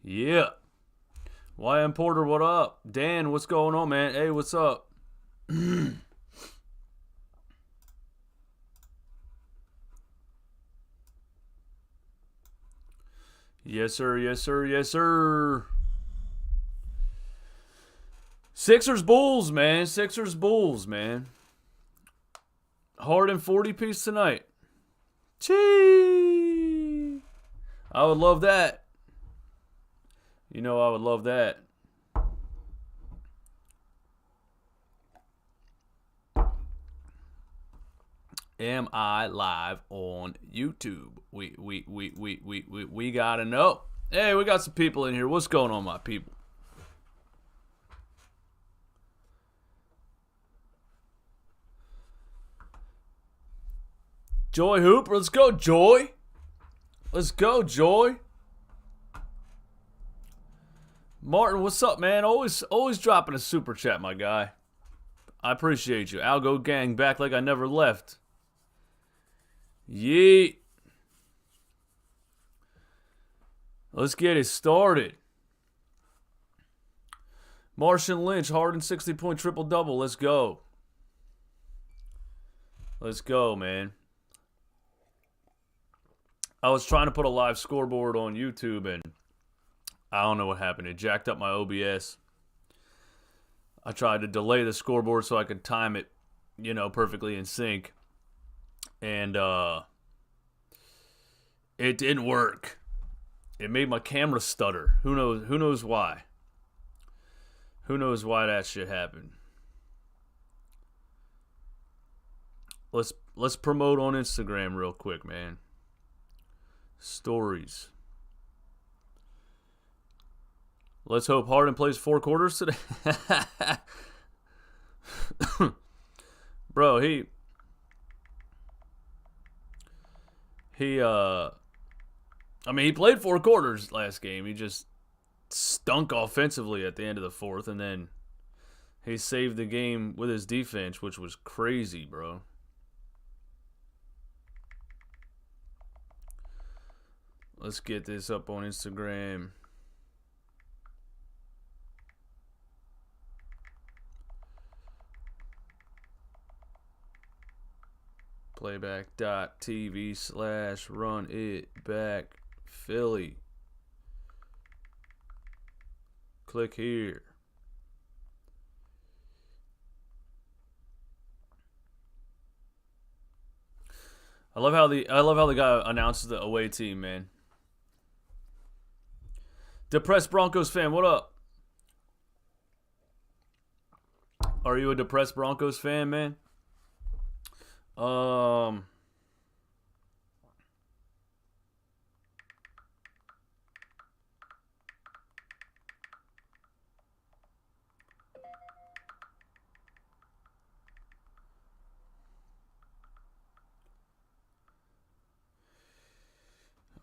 Yeah. YM Porter, what up? Dan, what's going on, man? Hey, what's up? Yes, sir. Yes, sir. Yes, sir. Sixers Bulls, man. Sixers Bulls, man. Harden 40 piece tonight. Chee. I would love that. You know I would love that. Am I live on YouTube? We gotta know. Hey, we got some people in here. What's going on, my people? Joy Hoop, let's go, Joy. Let's go, Joy. Martin, what's up, man? Always dropping a super chat, my guy. I appreciate you. Algo Gang, back like I never left. Yeet. Let's get it started. Martian Lynch, Harden 60-point triple-double. Let's go. Let's go, man. I was trying to put a live scoreboard on YouTube, and I don't know what happened. It jacked up my OBS. I tried to delay the scoreboard so I could time it, perfectly in sync. And it didn't work. It made my camera stutter. Who knows why? Who knows why that shit happened? Let's promote on Instagram real quick, man. Stories. Let's hope Harden plays 4 quarters today. Bro, he played 4 quarters last game. He just stunk offensively at the end of the 4th, and then he saved the game with his defense, which was crazy, bro. Let's get this up on Instagram. PlaybackTV/run it back Philly. Click here. I love how the guy announces the away team, man. Depressed Broncos fan, what up? Are you a depressed Broncos fan, man? I'm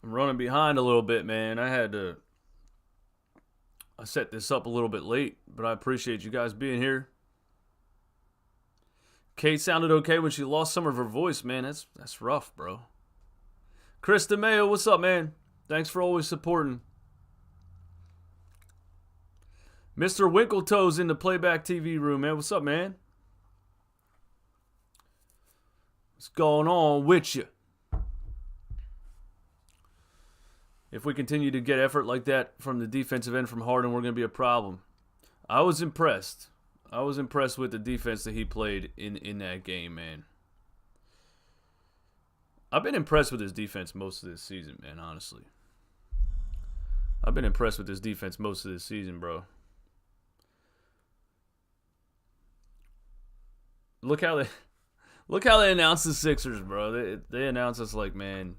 running behind a little bit, man. I set this up a little bit late, but I appreciate you guys being here. Kate sounded okay when she lost some of her voice, man. That's rough, bro. Chris DeMayo, what's up, man? Thanks for always supporting. Mr. Winkletoes in the Playback TV room, man. What's up, man? What's going on with you? If we continue to get effort like that from the defensive end from Harden, we're going to be a problem. I was impressed. I was impressed with the defense that he played in that game, man. I've been impressed with his defense most of this season, man, honestly. I've been impressed with his defense most of this season, bro. Look how they announce the Sixers, bro. They announce us like, man.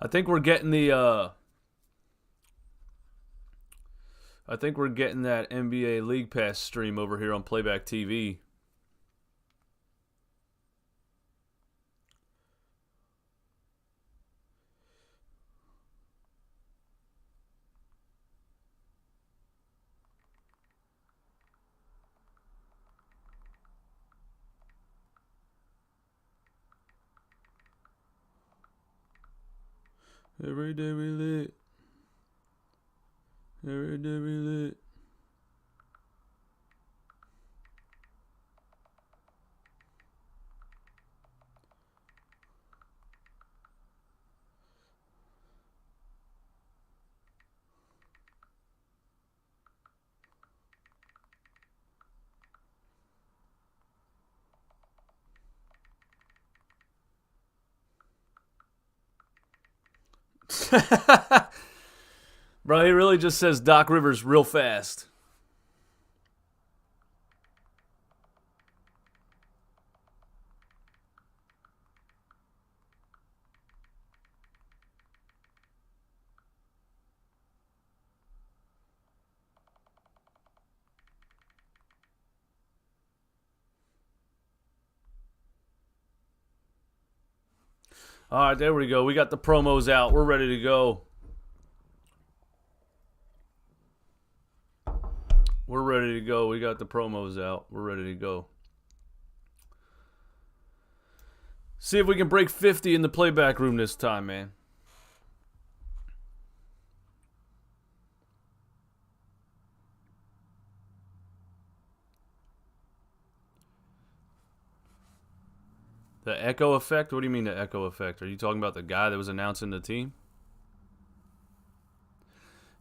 I think we're getting that NBA League Pass stream over here on Playback TV. Every day we lit. Every day we lit. Bro, he really just says Doc Rivers real fast. All right, there we go. We got the promos out. We're ready to go. We're ready to go. We got the promos out. We're ready to go. See if we can break 50 in the playback room this time, man. The echo effect? What do you mean the echo effect? Are you talking about the guy that was announcing the team?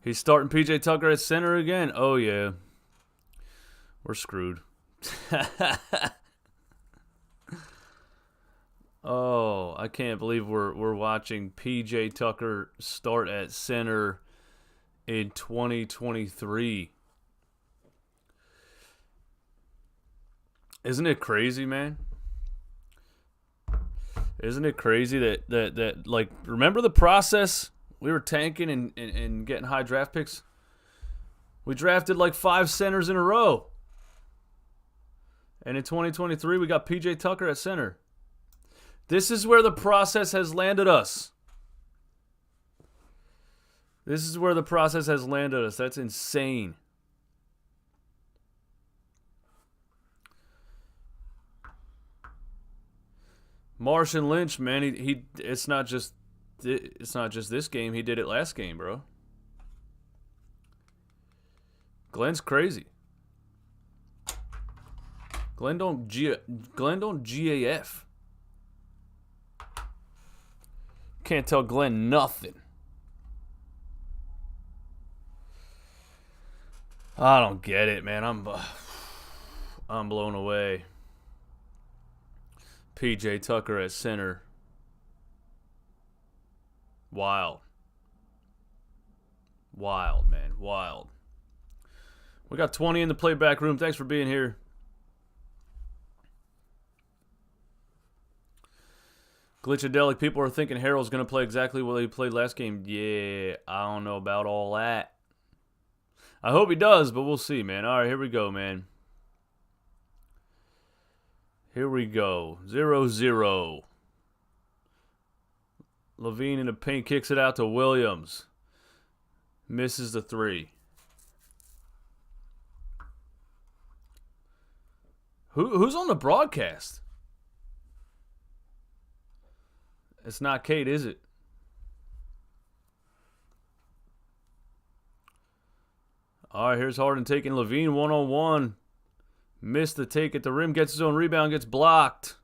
He's starting PJ Tucker at center again? Oh, yeah. We're screwed. Oh, I can't believe we're watching PJ Tucker start at center in 2023. Isn't it crazy, man? Isn't it crazy that like, remember the process? We were tanking and getting high draft picks. We drafted like 5 centers in a row. And in 2023, we got PJ Tucker at center. This is where the process has landed us. This is where the process has landed us. That's insane. Marshawn Lynch, man, he it's not just this game. He did it last game, bro. Glenn's crazy. Glenn don't GAF. Can't tell Glenn nothing. I don't get it, man. I'm blown away. PJ Tucker at center. Wild. Wild, man. Wild. We got 20 in the playback room. Thanks for being here. Glitchadelic, people are thinking Harrell's going to play exactly what he played last game. Yeah, I don't know about all that. I hope he does, but we'll see, man. All right, here we go, man. Here we go. 0-0. Levine in the paint kicks it out to Williams. Misses the 3. Who's on the broadcast? It's not Kate, is it? All right, here's Harden taking Levine one-on-one. Missed the take at the rim, gets his own rebound, gets blocked.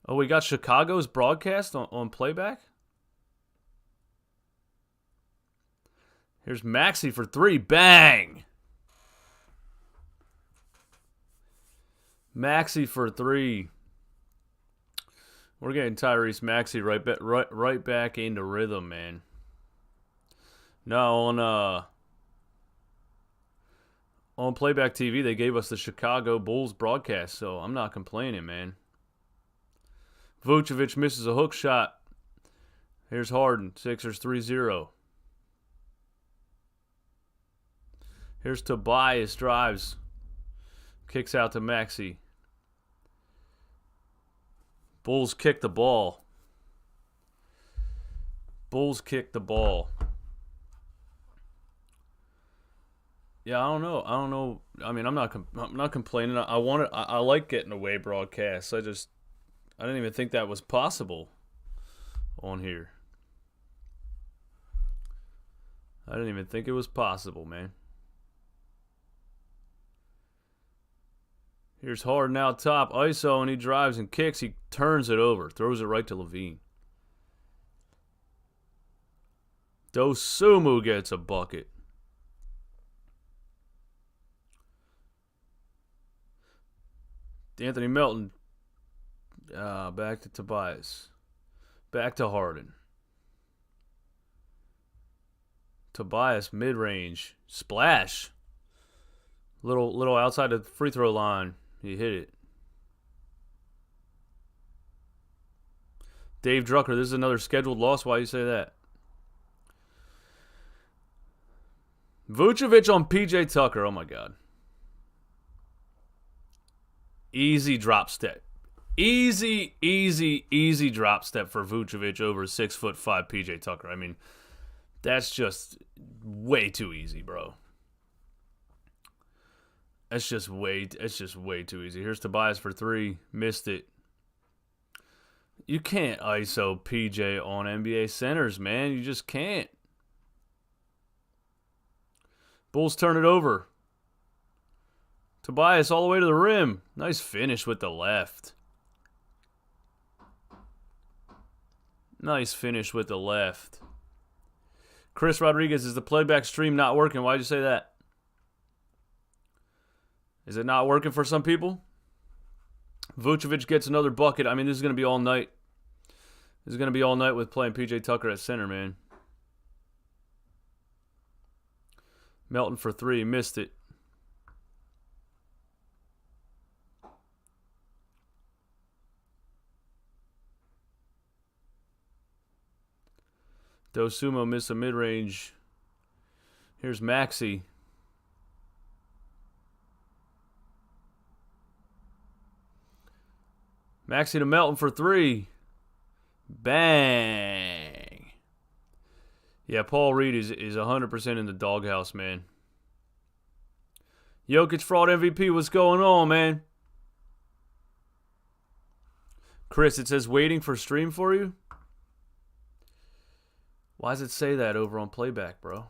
Oh, we got Chicago's broadcast on playback? Here's Maxey for 3. Bang! Maxey for 3. We're getting Tyrese Maxey right back into rhythm, man. No, on Playback TV, they gave us the Chicago Bulls broadcast, so I'm not complaining, man. Vucevic misses a hook shot. Here's Harden. Sixers 3-0. Here's Tobias, drives. Kicks out to Maxey. Bulls kick the ball. Bulls kick the ball. Yeah, I don't know. I don't know. I mean, I'm not complaining. I like getting away broadcasts. I didn't even think that was possible on here. I didn't even think it was possible, man. Here's Harden out top, ISO, and he drives and kicks. He turns it over, throws it right to Levine. Dosumu gets a bucket. Anthony Melton. Back to Tobias. Back to Harden. Tobias mid-range. Splash. Little outside the free throw line. He hit it. Dave Drucker, this is another scheduled loss. Why you say that? Vucevic on PJ Tucker. Oh, my God. Easy drop step. Easy drop step for Vucevic over 6'5" PJ Tucker. I mean, that's just way too easy, bro. It's just way too easy. Here's Tobias for three. Missed it. You can't ISO PJ on NBA centers, man. You just can't. Bulls turn it over. Tobias all the way to the rim. Nice finish with the left. Nice finish with the left. Chris Rodriguez, is the playback stream not working? Why'd you say that? Is it not working for some people? Vucevic gets another bucket. I mean, this is going to be all night. This is going to be all night with playing PJ Tucker at center, man. Melton for three. Missed it. Dosumu missed a mid-range. Here's Maxey. Maxey to Melton for three. Bang. Yeah, Paul Reed is 100% in the doghouse, man. Jokic fraud MVP, what's going on, man? Chris, it says waiting for stream for you. Why does it say that over on playback, bro?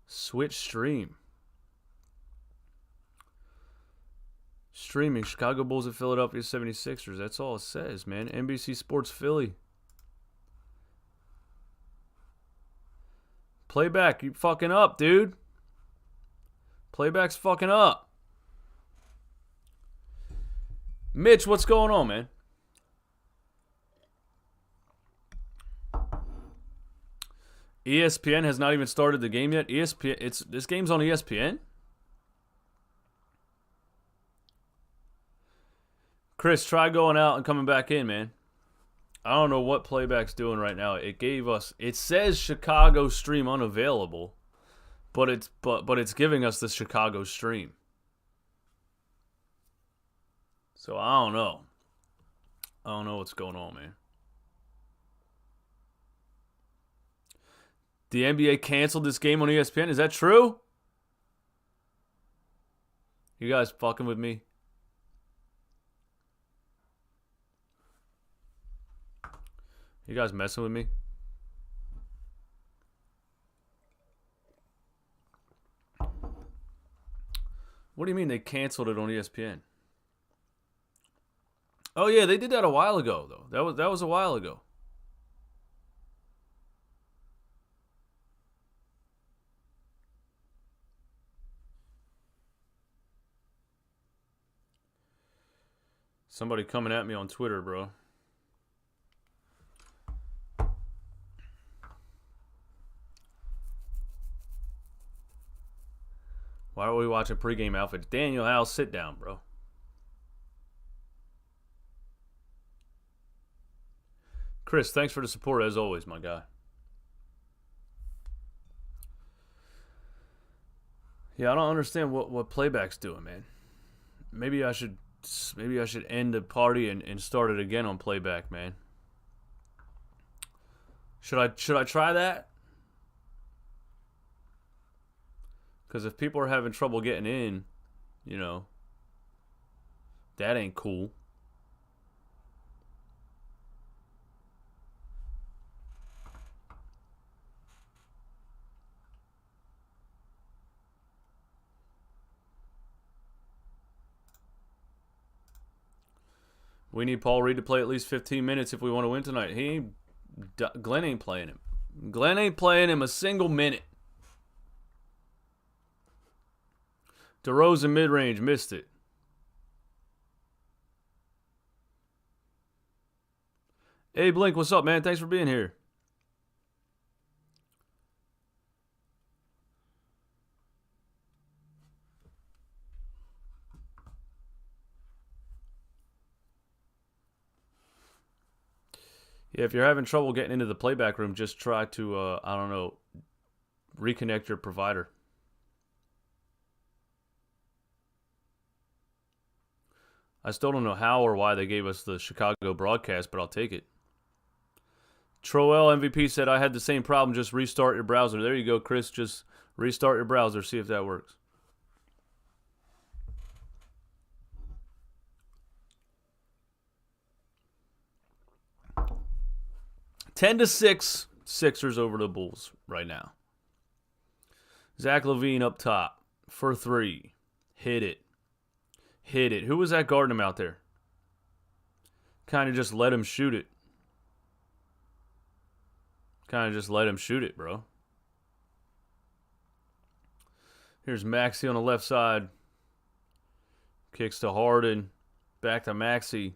Switch stream. Streaming Chicago Bulls at Philadelphia 76ers. That's all it says, man. NBC Sports Philly. Playback, you fucking up, dude. Playback's fucking up. Mitch, what's going on, man? ESPN has not even started the game yet. ESPN, this game's on ESPN? Chris, try going out and coming back in, man. I don't know what playback's doing right now. It says Chicago stream unavailable, but it's giving us the Chicago stream. So I don't know. I don't know what's going on, man. The NBA canceled this game on ESPN. Is that true? You guys fucking with me? You guys messing with me? What do you mean they canceled it on ESPN? Oh yeah, they did that a while ago though. That was a while ago. Somebody coming at me on Twitter, bro. Why are we watching pregame outfits? Daniel Howe, sit down, bro. Chris, thanks for the support as always, my guy. Yeah, I don't understand what playback's doing, man. Maybe I should end the party and start it again on playback, man. Should I try that? Because if people are having trouble getting in, you know, that ain't cool. We need Paul Reed to play at least 15 minutes if we want to win tonight. Glenn ain't playing him. Glenn ain't playing him a single minute. DeRozan mid-range, missed it. Hey, Blink, what's up, man? Thanks for being here. Yeah, if you're having trouble getting into the playback room, just try to, I don't know, reconnect your provider. I still don't know how or why they gave us the Chicago broadcast, but I'll take it. Troel MVP said, I had the same problem. Just restart your browser. There you go, Chris. Just restart your browser. See if that works. Ten to 6, Sixers over the Bulls right now. Zach LaVine up top for 3. Hit it. Hit it. Who was that guarding him out there? Kind of just let him shoot it. Kind of just let him shoot it, bro. Here's Maxey on the left side. Kicks to Harden. Back to Maxey.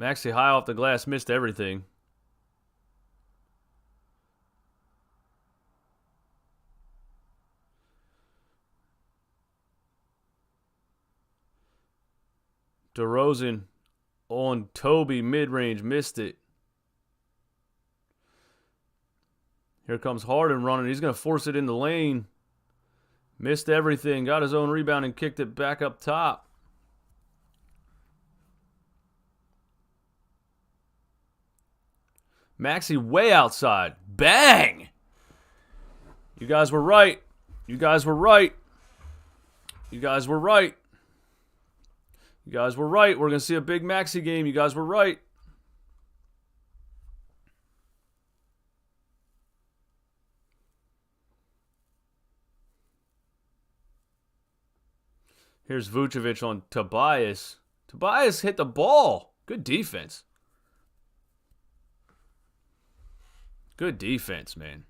Maxey high off the glass, missed everything. DeRozan on Toby, mid-range, missed it. Here comes Harden running. He's going to force it in the lane. Missed everything. Got his own rebound and kicked it back up top. Maxey way outside. Bang! You guys were right. You guys were right. You guys were right. You guys were right. We're going to see a big Maxey game. You guys were right. Here's Vucevic on Tobias. Tobias hit the ball. Good defense. Good defense, man.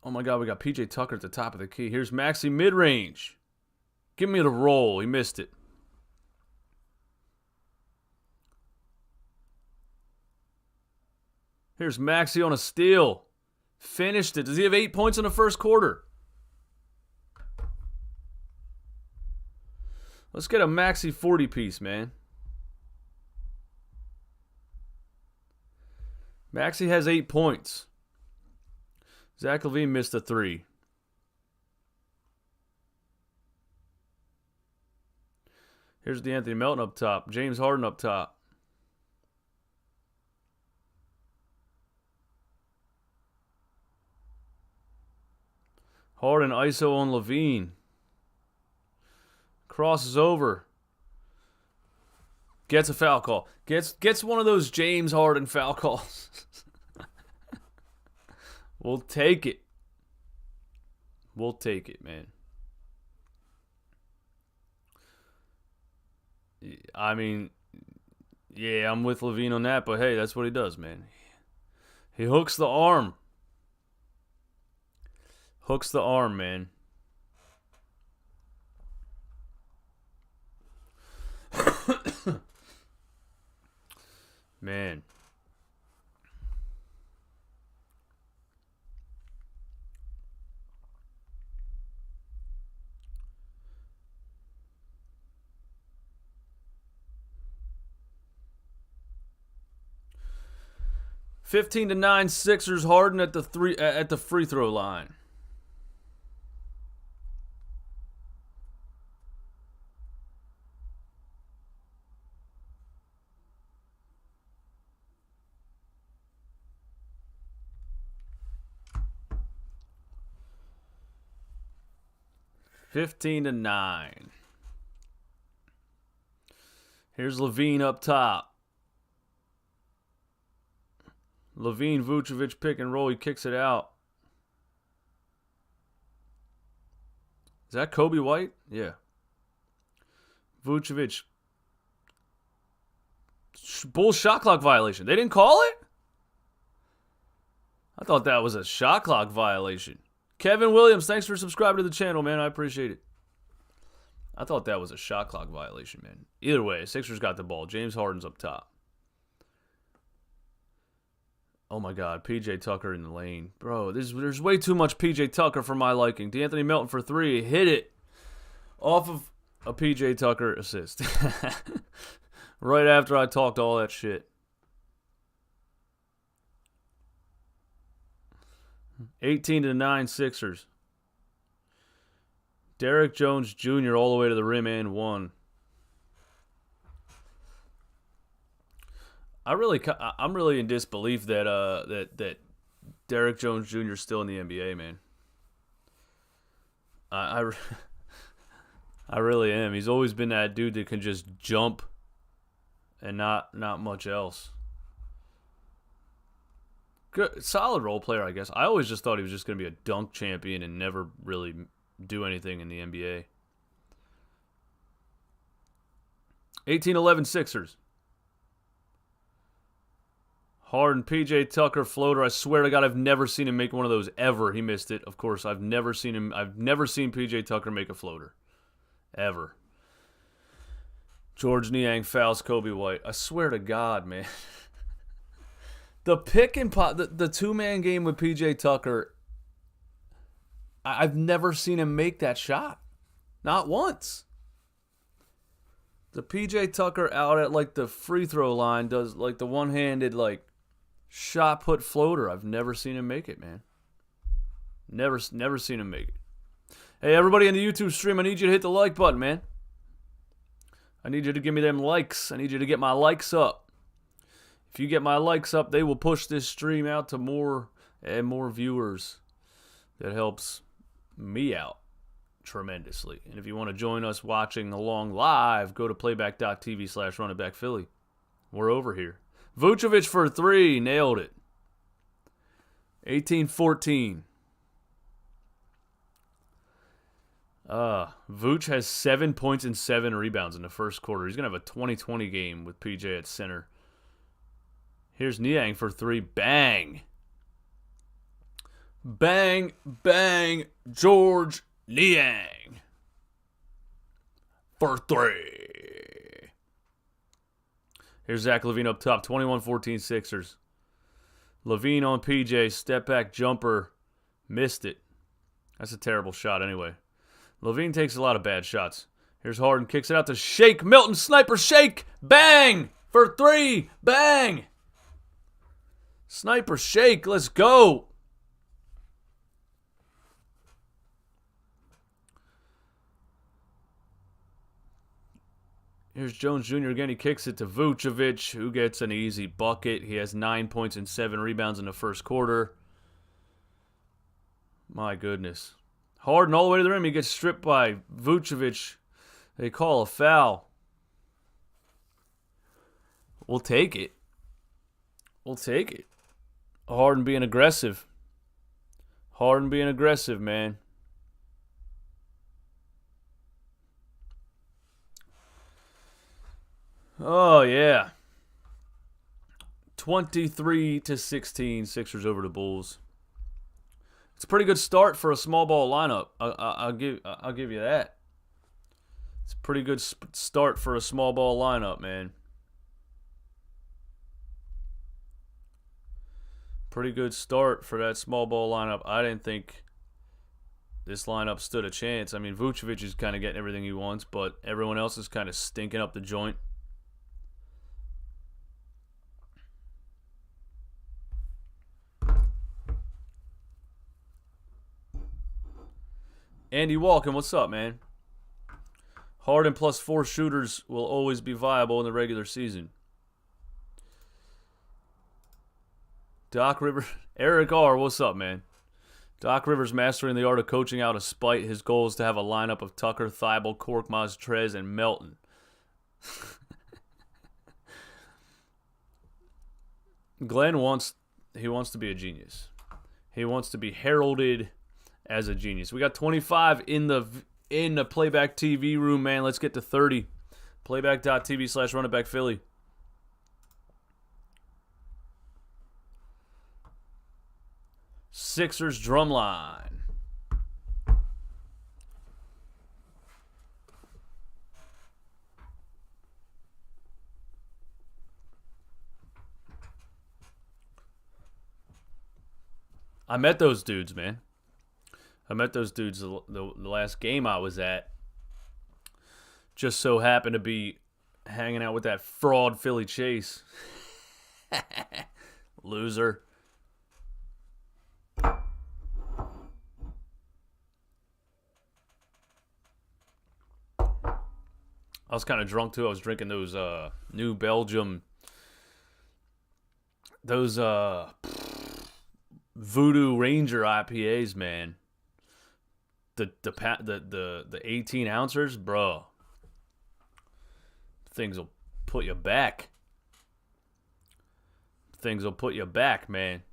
Oh my God, we got PJ Tucker at the top of the key. Here's Maxey mid-range. Give me the roll. He missed it. Here's Maxey on a steal. Finished it. Does he have 8 points in the first quarter? Let's get a Maxey 40 piece, man. Maxey has 8 points. Zach LaVine missed a 3. Here's DeAnthony Melton up top. James Harden up top. Harden ISO on LaVine. Crosses over. Gets a foul call. Gets one of those James Harden foul calls. We'll take it. We'll take it, man. I mean, yeah, I'm with LaVine on that, but hey, that's what he does, man. He hooks the arm. Hooks the arm, man. Man. $15 to 9 Sixers. Harden at the free throw line. 15-9. Here's Levine up top. Levine, Vucevic, pick and roll. He kicks it out. Is that Kobe White? Yeah. Vucevic. Bull shot clock violation. They didn't call it? I thought that was a shot clock violation. Kevin Williams, thanks for subscribing to the channel, man. I appreciate it. I thought that was a shot clock violation, man. Either way, Sixers got the ball. James Harden's up top. Oh, my God. P.J. Tucker in the lane. Bro, there's way too much P.J. Tucker for my liking. D'Anthony Melton for 3. Hit it. Off of a P.J. Tucker assist. Right after I talked all that shit. 18-9 Sixers. Derrick Jones Jr. all the way to the rim and one. I'm really in disbelief that Derrick Jones Jr. is still in the NBA, man. I really am. He's always been that dude that can just jump and not much else. Good, solid role player, I guess. I always just thought he was just going to be a dunk champion and never really do anything in the NBA. 18-11 Sixers. Harden, P.J. Tucker, floater. I swear to God, I've never seen him make one of those ever. He missed it. Of course, I've never seen P.J. Tucker make a floater. Ever. George Niang fouls Kobe White. I swear to God, man. The pick and pop, the two-man game with P.J. Tucker, I've never seen him make that shot. Not once. The P.J. Tucker out at, like, the free throw line does, like, the one-handed, like, shot put floater. I've never seen him make it, man. Never seen him make it. Hey, everybody in the YouTube stream, I need you to hit the like button, man. I need you to give me them likes. I need you to get my likes up. If you get my likes up, they will push this stream out to more and more viewers. That helps me out tremendously. And if you want to join us watching along live, go to playback.tv/runitbackphilly. We're over here. Vucevic for 3. Nailed it. 18-14. Vooch has 7 points and 7 rebounds in the first quarter. He's going to have a 20-20 game with PJ at center. Here's Niang for 3. Bang. Bang, bang, George Niang. For 3. Here's Zach LaVine up top. 21-14 Sixers. LaVine on PJ. Step back jumper. Missed it. That's a terrible shot anyway. LaVine takes a lot of bad shots. Here's Harden. Kicks it out to Shake Milton. Sniper Shake. Bang. For 3. Bang. Sniper Shake. Let's go. Here's Jones Jr. again. He kicks it to Vucevic, who gets an easy bucket. He has 9 points and 7 rebounds in the first quarter. My goodness. Harden all the way to the rim. He gets stripped by Vucevic. They call a foul. We'll take it. We'll take it. Harden being aggressive. Harden being aggressive, man. Oh, yeah. 23-16, Sixers over the Bulls. It's a pretty good start for a small ball lineup. I'll give you that. It's a pretty good start for a small ball lineup, man. Pretty good start for that small ball lineup. I didn't think this lineup stood a chance. I mean, Vucevic is kind of getting everything he wants, but everyone else is kind of stinking up the joint. Andy Walken, what's up, man? Harden plus 4 shooters will always be viable in the regular season. Doc River, Eric R, what's up, man? Doc Rivers mastering the art of coaching out of spite. His goal is to have a lineup of Tucker, Thibault, Korkmaz, Trez, and Melton. Glenn wants to be a genius. He wants to be heralded as a genius. We got 25 in the Playback TV room, man. Let's get to 30. Playback.tv/runitbackphilly. Sixers drumline. I met those dudes, man. I met those dudes the last game I was at. Just so happened to be hanging out with that fraud Philly Chase. Loser. I was kind of drunk too. I was drinking those New Belgium, those Voodoo Ranger IPAs, man. The 18 ounces, bro. Things will put you back. Things will put you back, man.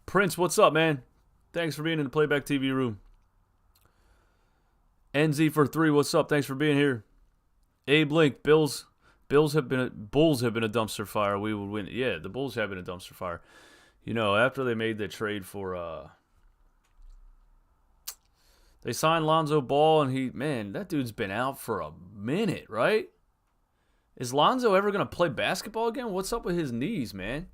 Prince, what's up, man? Thanks for being in the Playback TV room. NZ for 3, what's up? Thanks for being here. Abe Link, Bulls have been a dumpster fire. We would win. Yeah, the Bulls have been a dumpster fire. You know, after they made the trade for they signed Lonzo Ball, and that dude's been out for a minute, right? Is Lonzo ever gonna play basketball again? What's up with his knees, man?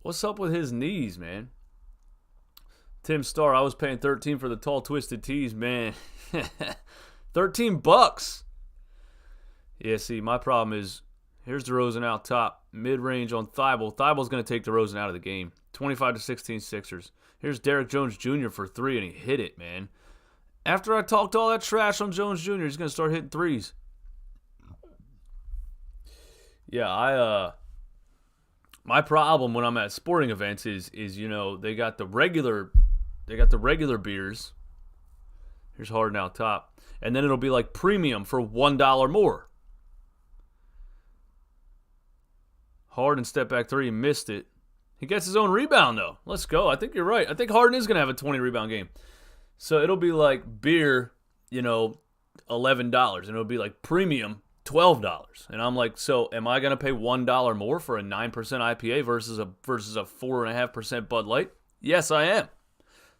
What's up with his knees, man? Tim Starr, I was paying $13 for the tall twisted tees, man. $13. Yeah, see, my problem is, here's DeRozan out top, mid-range on Thibault. Thibault's going to take DeRozan out of the game. 25-16 Sixers. Here's Derrick Jones Jr. for 3, and he hit it, man. After I talked all that trash on Jones Jr., he's going to start hitting threes. Yeah, my problem when I'm at sporting events is you know, they got the regular beers. Here's Harden out top. And then it'll be like premium for $1 more. Harden step back 3, missed it. He gets his own rebound though. Let's go. I think you're right. I think Harden is going to have a 20 rebound game. So it'll be like beer, you know, $11, and it'll be like premium $12. And I'm like, so am I going to pay $1 more for a 9% IPA versus a 4.5% Bud Light? Yes, I am.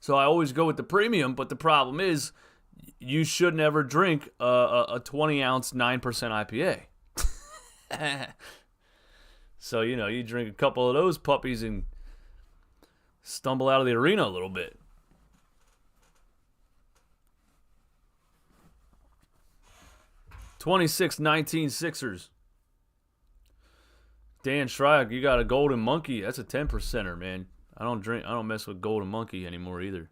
So I always go with the premium, but the problem is you should never drink a 20-ounce 9% IPA. So, you know, you drink a couple of those puppies and stumble out of the arena a little bit. $26-19 Sixers. Dan Schreier, you got a Golden Monkey. That's a 10%er, man. I don't mess with Golden Monkey anymore either.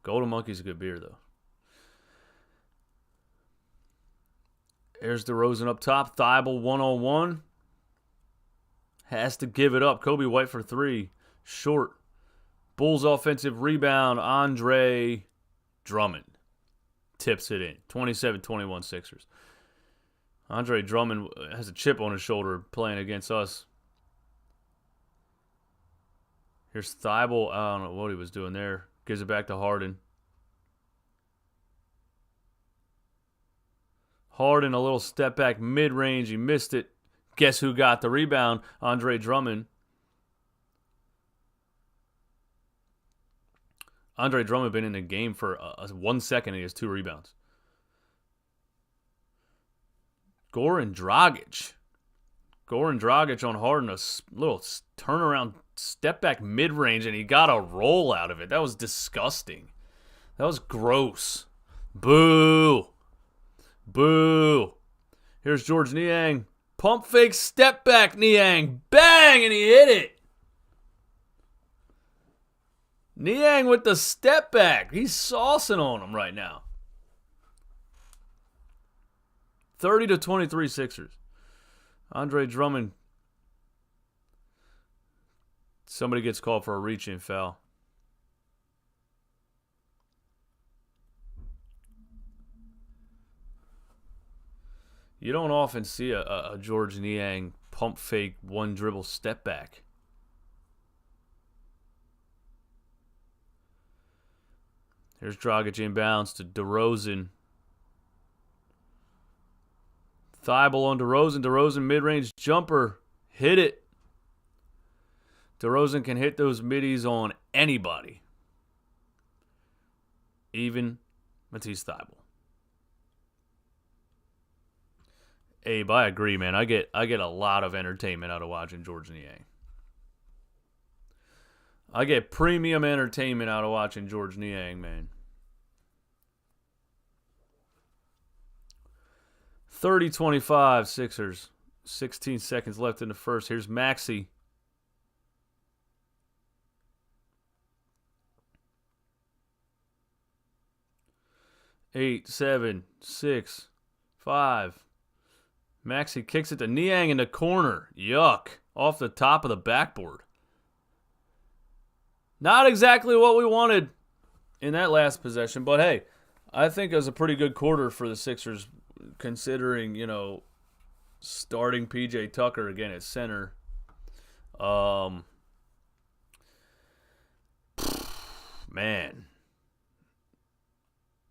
Golden Monkey's a good beer, though. There's DeRozan up top. Thibault 1-on-1. Has to give it up. Kobe White for 3. Short. Bulls offensive rebound. Andre Drummond tips it in. 27-21 Sixers. Andre Drummond has a chip on his shoulder playing against us. Here's Thibault. I don't know what he was doing there. Gives it back to Harden. Harden, a little step back mid-range. He missed it. Guess who got the rebound? Andre Drummond. Andre Drummond been in the game for 1 second and he has 2 rebounds. Goran Dragic. Goran Dragic on Harden, a little turnaround step back mid-range, and he got a roll out of it. That was disgusting. That was gross. Boo. Boo. Here's George Niang. Pump fake step back Niang. Bang, and he hit it. Niang with the step back. He's saucing on him right now. 30-23 Sixers. Andre Drummond. Somebody gets called for a reach-in foul. You don't often see a George Niang pump fake one dribble step back. Here's Dragic inbounds to DeRozan. Thibault on DeRozan. DeRozan mid-range jumper. Hit it. DeRozan can hit those middies on anybody. Even Matisse Thibault. Abe, I agree, man. I get a lot of entertainment out of watching George Niang. I get premium entertainment out of watching George Niang, man. 30-25 Sixers. 16 seconds left in the first. Here's Maxey. Eight, 7, 6, 5. Maxey kicks it to Niang in the corner. Yuck. Off the top of the backboard. Not exactly what we wanted in that last possession, but hey, I think it was a pretty good quarter for the Sixers considering, you know, starting PJ Tucker again at center. Man.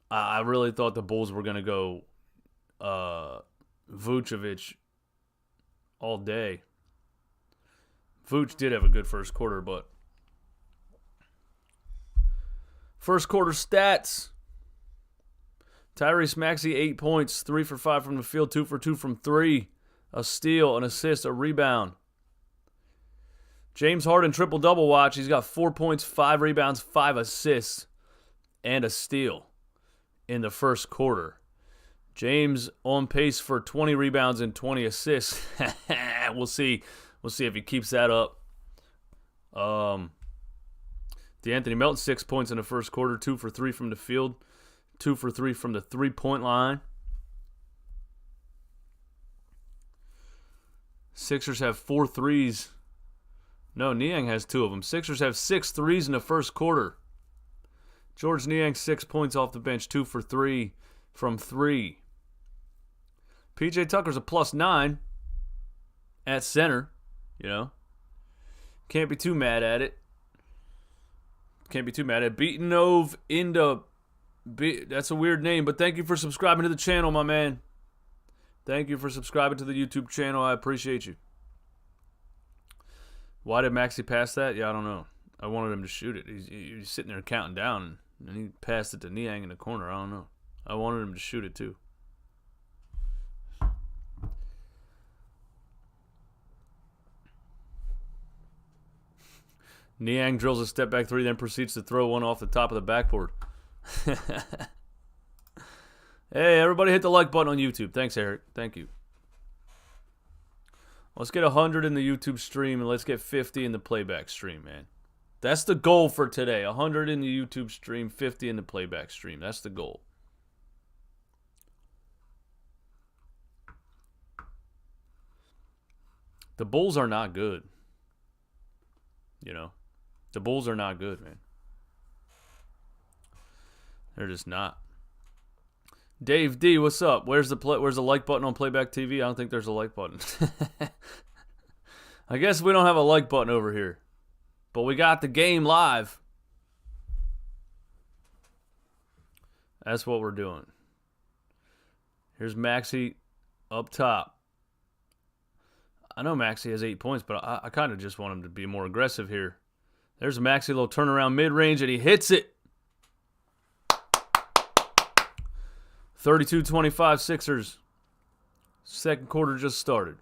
I really thought the Bulls were going to go Vucevic all day. Vuce did have a good first quarter, but first quarter stats. Tyrese Maxey, 8 points, 3 for 5 from the field, 2 for 2 from 3. A steal, an assist, a rebound. James Harden, triple-double watch. He's got 4 points, 5 rebounds, 5 assists, and a steal in the first quarter. James on pace for 20 rebounds and 20 assists. We'll see. We'll see if he keeps that up. DeAnthony Melton, 6 points in the first quarter, 2 for 3 from the field, 2 for 3 from the three-point line. Sixers have 4 threes. No, Niang has 2 of them. Sixers have 6 threes in the first quarter. George Niang, 6 points off the bench, 2 for 3 from 3. PJ Tucker's a +9 at center, you know. Can't be too mad at it. Beatenove into... That's a weird name, but thank you for subscribing to the channel, my man. Thank you for subscribing to the YouTube channel. I appreciate you. Why did Maxey pass that? Yeah, I don't know. I wanted him to shoot it. He's sitting there counting down, and he passed it to Niang in the corner. I don't know. I wanted him to shoot it, too. Niang drills a step-back 3, then proceeds to throw one off the top of the backboard. Hey, everybody hit the like button on YouTube. Thanks, Eric. Thank you. Let's get 100 in the YouTube stream, and let's get 50 in the playback stream, man. That's the goal for today. 100 in the YouTube stream, 50 in the playback stream. That's the goal. The Bulls are not good. You know? The Bulls are not good, man. They're just not. Dave D, what's up? Where's the like button on Playback TV? I don't think there's a like button. I guess we don't have a like button over here. But we got the game live. That's what we're doing. Here's Maxey up top. I know Maxey has 8 points, but I kind of just want him to be more aggressive here. There's Maxey, a little turnaround mid-range, and he hits it. 32-25 Sixers. Second quarter just started.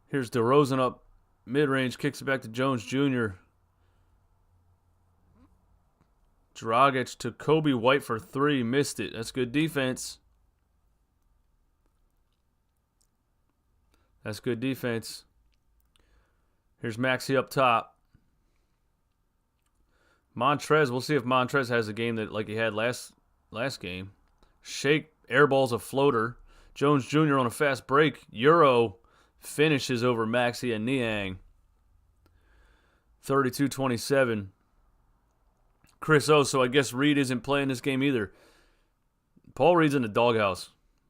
Here's DeRozan up mid-range, kicks it back to Jones Jr. Dragic to Kobe White for 3, missed it. That's good defense. That's good defense. Here's Maxey up top. Montrez, we'll see if Montrez has a game that like he had last last game. Shake airballs a floater. Jones Jr. on a fast break. Euro finishes over Maxey and Niang. 32-27. Chris O, so I guess Reed isn't playing this game either. Paul Reed's in the doghouse.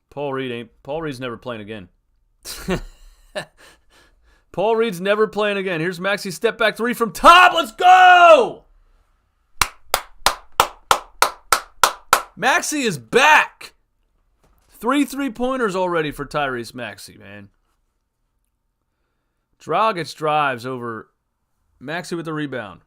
Paul Reed's never playing again. Paul Reed's never playing again. Here's Maxey step back three from top. Let's go! Maxey is back. 3 3-pointers already for Tyrese Maxey, man. Dragic drives over Maxey with the rebound.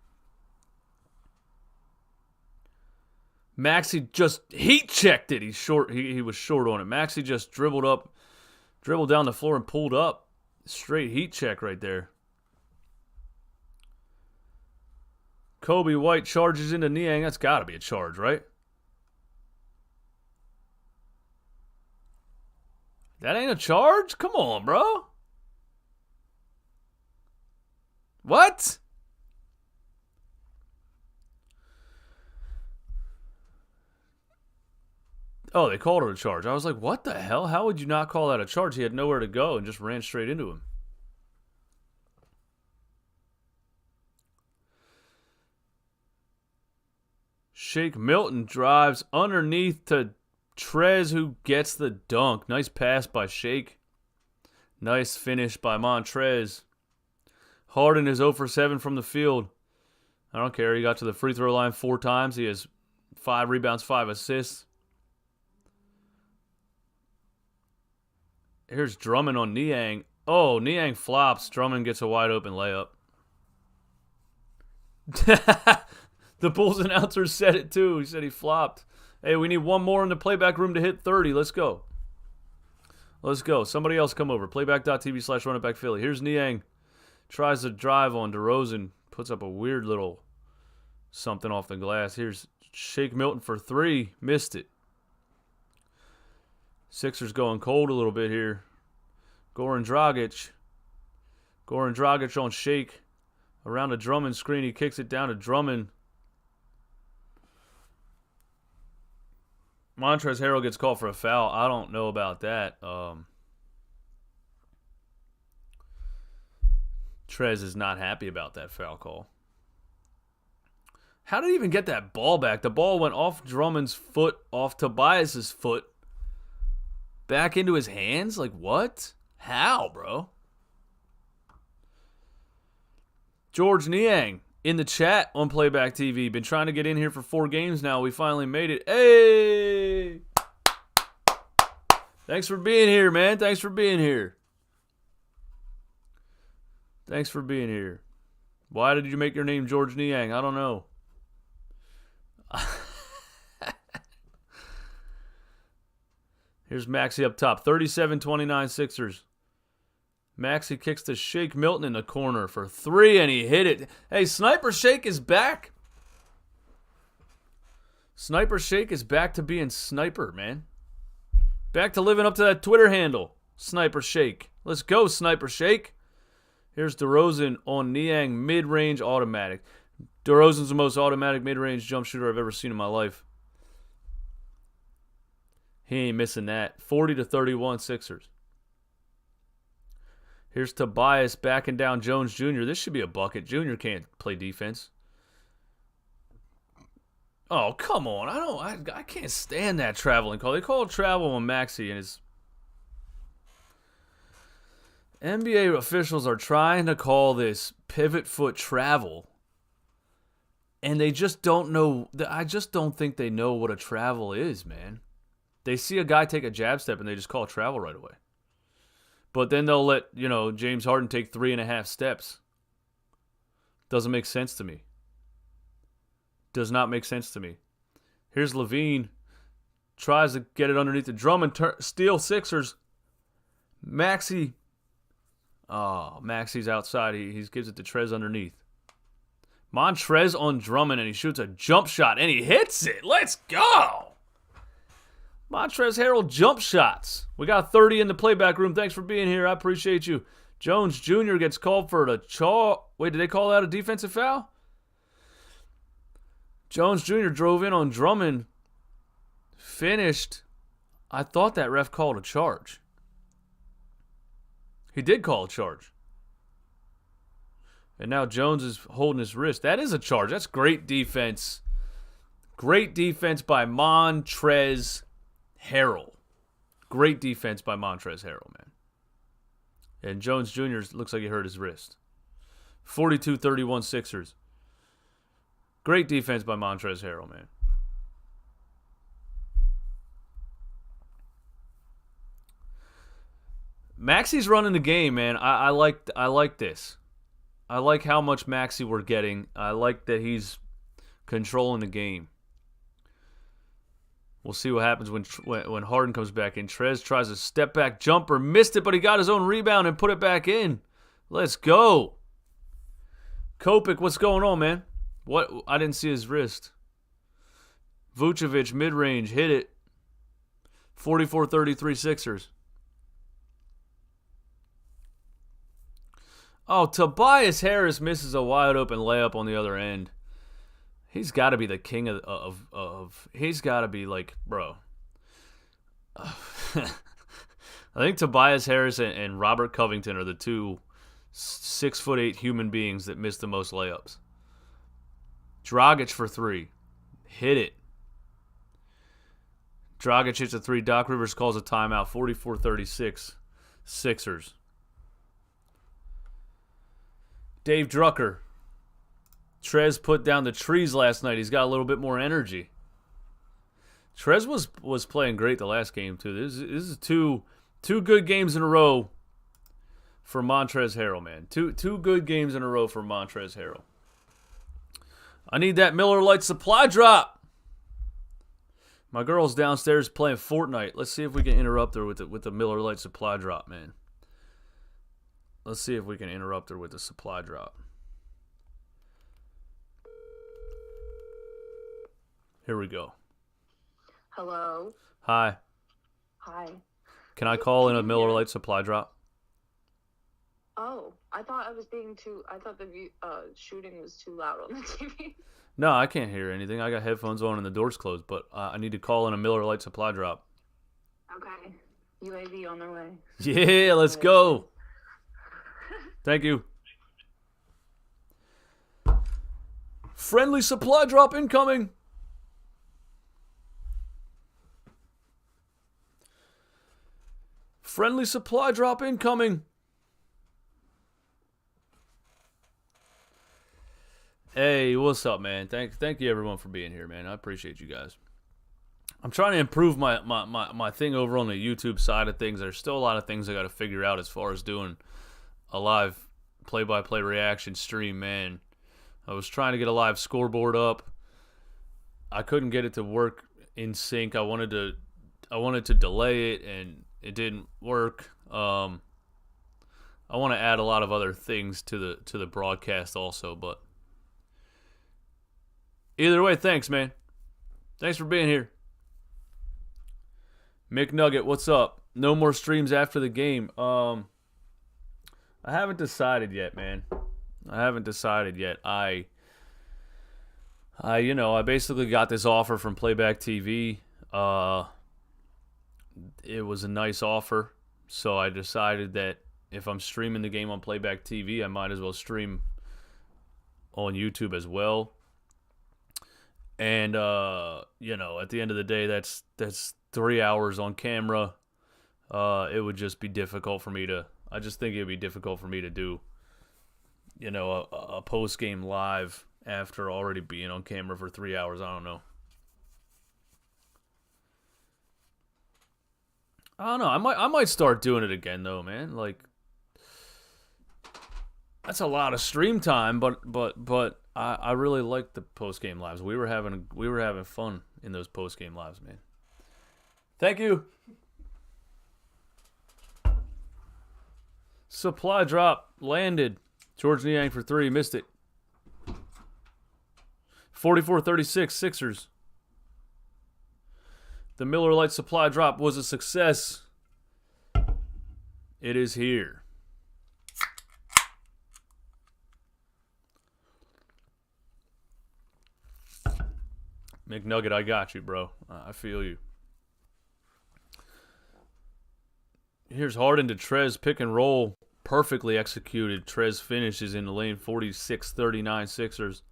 Maxey just heat checked it. He's short. He was short on it. Maxey just dribbled down the floor and pulled up. Straight heat check right there. Kobe White charges into Niang. That's got to be a charge, right? That ain't a charge? Come on, bro. What? Oh, they called it a charge. I was like, what the hell? How would you not call that a charge? He had nowhere to go and just ran straight into him. Shake Milton drives underneath to Trez, who gets the dunk. Nice pass by Shake. Nice finish by Montrez. Harden is 0 for 7 from the field. I don't care. He got to the free throw line 4 times. He has 5 rebounds, 5 assists. Here's Drummond on Niang. Oh, Niang flops. Drummond gets a wide open layup. The Bulls announcer said it too. He said he flopped. Hey, we need one more in the playback room to hit 30. Let's go. Let's go. Somebody else come over. Playback.tv/runitbackphilly. Here's Niang. Tries to drive on DeRozan. Puts up a weird little something off the glass. Here's Shake Milton for 3. Missed it. Sixers going cold a little bit here. Goran Dragic. Goran Dragic on Shake. Around a Drummond screen. He kicks it down to Drummond. Montrezl Harrell gets called for a foul. I don't know about that. Trez is not happy about that foul call. How did he even get that ball back? The ball went off Drummond's foot, off Tobias's foot, back into his hands? Like, what? How, bro? George Niang in the chat on Playback TV. Been trying to get in here for 4 games now. We finally made it. Hey! Thanks for being here, man. Thanks for being here. Thanks for being here. Why did you make your name George Niang? I don't know. Here's Maxey up top. 37-29 Sixers. Maxey kicks to Shake Milton in the corner for 3, and he hit it. Hey, Sniper Shake is back. Sniper Shake is back to being Sniper, man. Back to living up to that Twitter handle. Sniper Shake. Let's go, Sniper Shake. Here's DeRozan on Niang, mid-range automatic. DeRozan's the most automatic mid-range jump shooter I've ever seen in my life. He ain't missing that. 40-31 Sixers. Here's Tobias backing down Jones Jr. This should be a bucket. Jr. can't play defense. Oh, come on. I can't stand that traveling call. They call it travel on Maxey, and his NBA officials are trying to call this pivot foot travel, and they just don't know. I just don't think they know what a travel is, man. They see a guy take a jab step, and they just call it travel right away. But then they'll let, James Harden take 3.5 steps. Doesn't make sense to me. Does not make sense to me. Here's Levine. Tries to get it underneath the Drummond. Steal Sixers. Maxey. Oh, Maxey's outside. He gives it to Trez underneath. Montrez on Drummond, and he shoots a jump shot, and he hits it. Let's go. Montrezl Harrell jump shots. We got 30 in the playback room. Thanks for being here. I appreciate you. Jones Jr. gets called for the Wait, did they call that a defensive foul? Jones Jr. drove in on Drummond. Finished. I thought that ref called a charge. He did call a charge. And now Jones is holding his wrist. That is a charge. That's great defense. Great defense by Montrezl Harrell. Great defense by Montrezl Harrell, man. And Jones Jr. looks like he hurt his wrist. 42-31 Sixers. Great defense by Montrezl Harrell, man. Maxi's running the game, man. I like this. I like how much Maxi we're getting. I like that he's controlling the game. We'll see what happens when Harden comes back in. Trez tries a step back jumper, missed it, but he got his own rebound and put it back in. Let's go. Kopik, what's going on, man? What? I didn't see his wrist. Vucevic, mid-range, hit it. 44-33 Sixers. Oh, Tobias Harris misses a wide-open layup on the other end. He's got to be the king of he's got to be like, bro. I think Tobias Harris and Robert Covington are the two 6'8" human beings that miss the most layups. Dragic for three. Hit it. Dragic hits a three. Doc Rivers calls a timeout. 44-36 Sixers. Dave Drucker. Trez put down the trees last night. He's got a little bit more energy. Trez was playing great the last game, too. This is two good games in a row for Montrezl Harrell, man. Two good games in a row for Montrezl Harrell. I need that Miller Lite supply drop. My girl's downstairs playing Fortnite. Let's see if we can interrupt her with the Miller Lite supply drop, man. Let's see if we can interrupt her with the supply drop. Here we go. Hello. Hi. Hi. Can I call in a Miller Lite supply drop? Oh, I thought the shooting was too loud on the TV. No, I can't hear anything. I got headphones on and the door's closed, but I need to call in a Miller Lite supply drop. Okay. UAV on their way. Yeah, let's go. Thank you. Friendly supply drop incoming. Friendly supply drop incoming. Hey, what's up, man? Thank you everyone for being here, man. I appreciate you guys. I'm trying to improve my thing over on the YouTube side of things. There's still a lot of things I got to figure out as far as doing a live play-by-play reaction stream, man. I was trying to get a live scoreboard up. I couldn't get it to work in sync. I wanted to delay it, and it didn't work. I want to add a lot of other things to the broadcast also, but either way, thanks, man. Thanks for being here. McNugget, what's up? No more streams after the game. I haven't decided yet, man. I haven't decided yet. I basically got this offer from PlaybackTV. It was a nice offer, so I decided that if I'm streaming the game on PlaybackTV, I might as well stream on YouTube as well. And at the end of the day, that's 3 hours on camera. It would just be difficult for me to. I just think it would be difficult for me to do, a post-game live after already being on camera for 3 hours. I don't know. I might start doing it again though, man. Like, that's a lot of stream time, but I really like the post-game lives. We were having fun in those post-game lives, man. Thank you. Supply drop landed. George Niang for three. Missed it. 44-36 Sixers. The Miller Lite supply drop was a success. It is here. McNugget, I got you, bro. I feel you. Here's Harden to Trez, pick and roll. Perfectly executed. Trez finishes in the lane, 46-39 Sixers.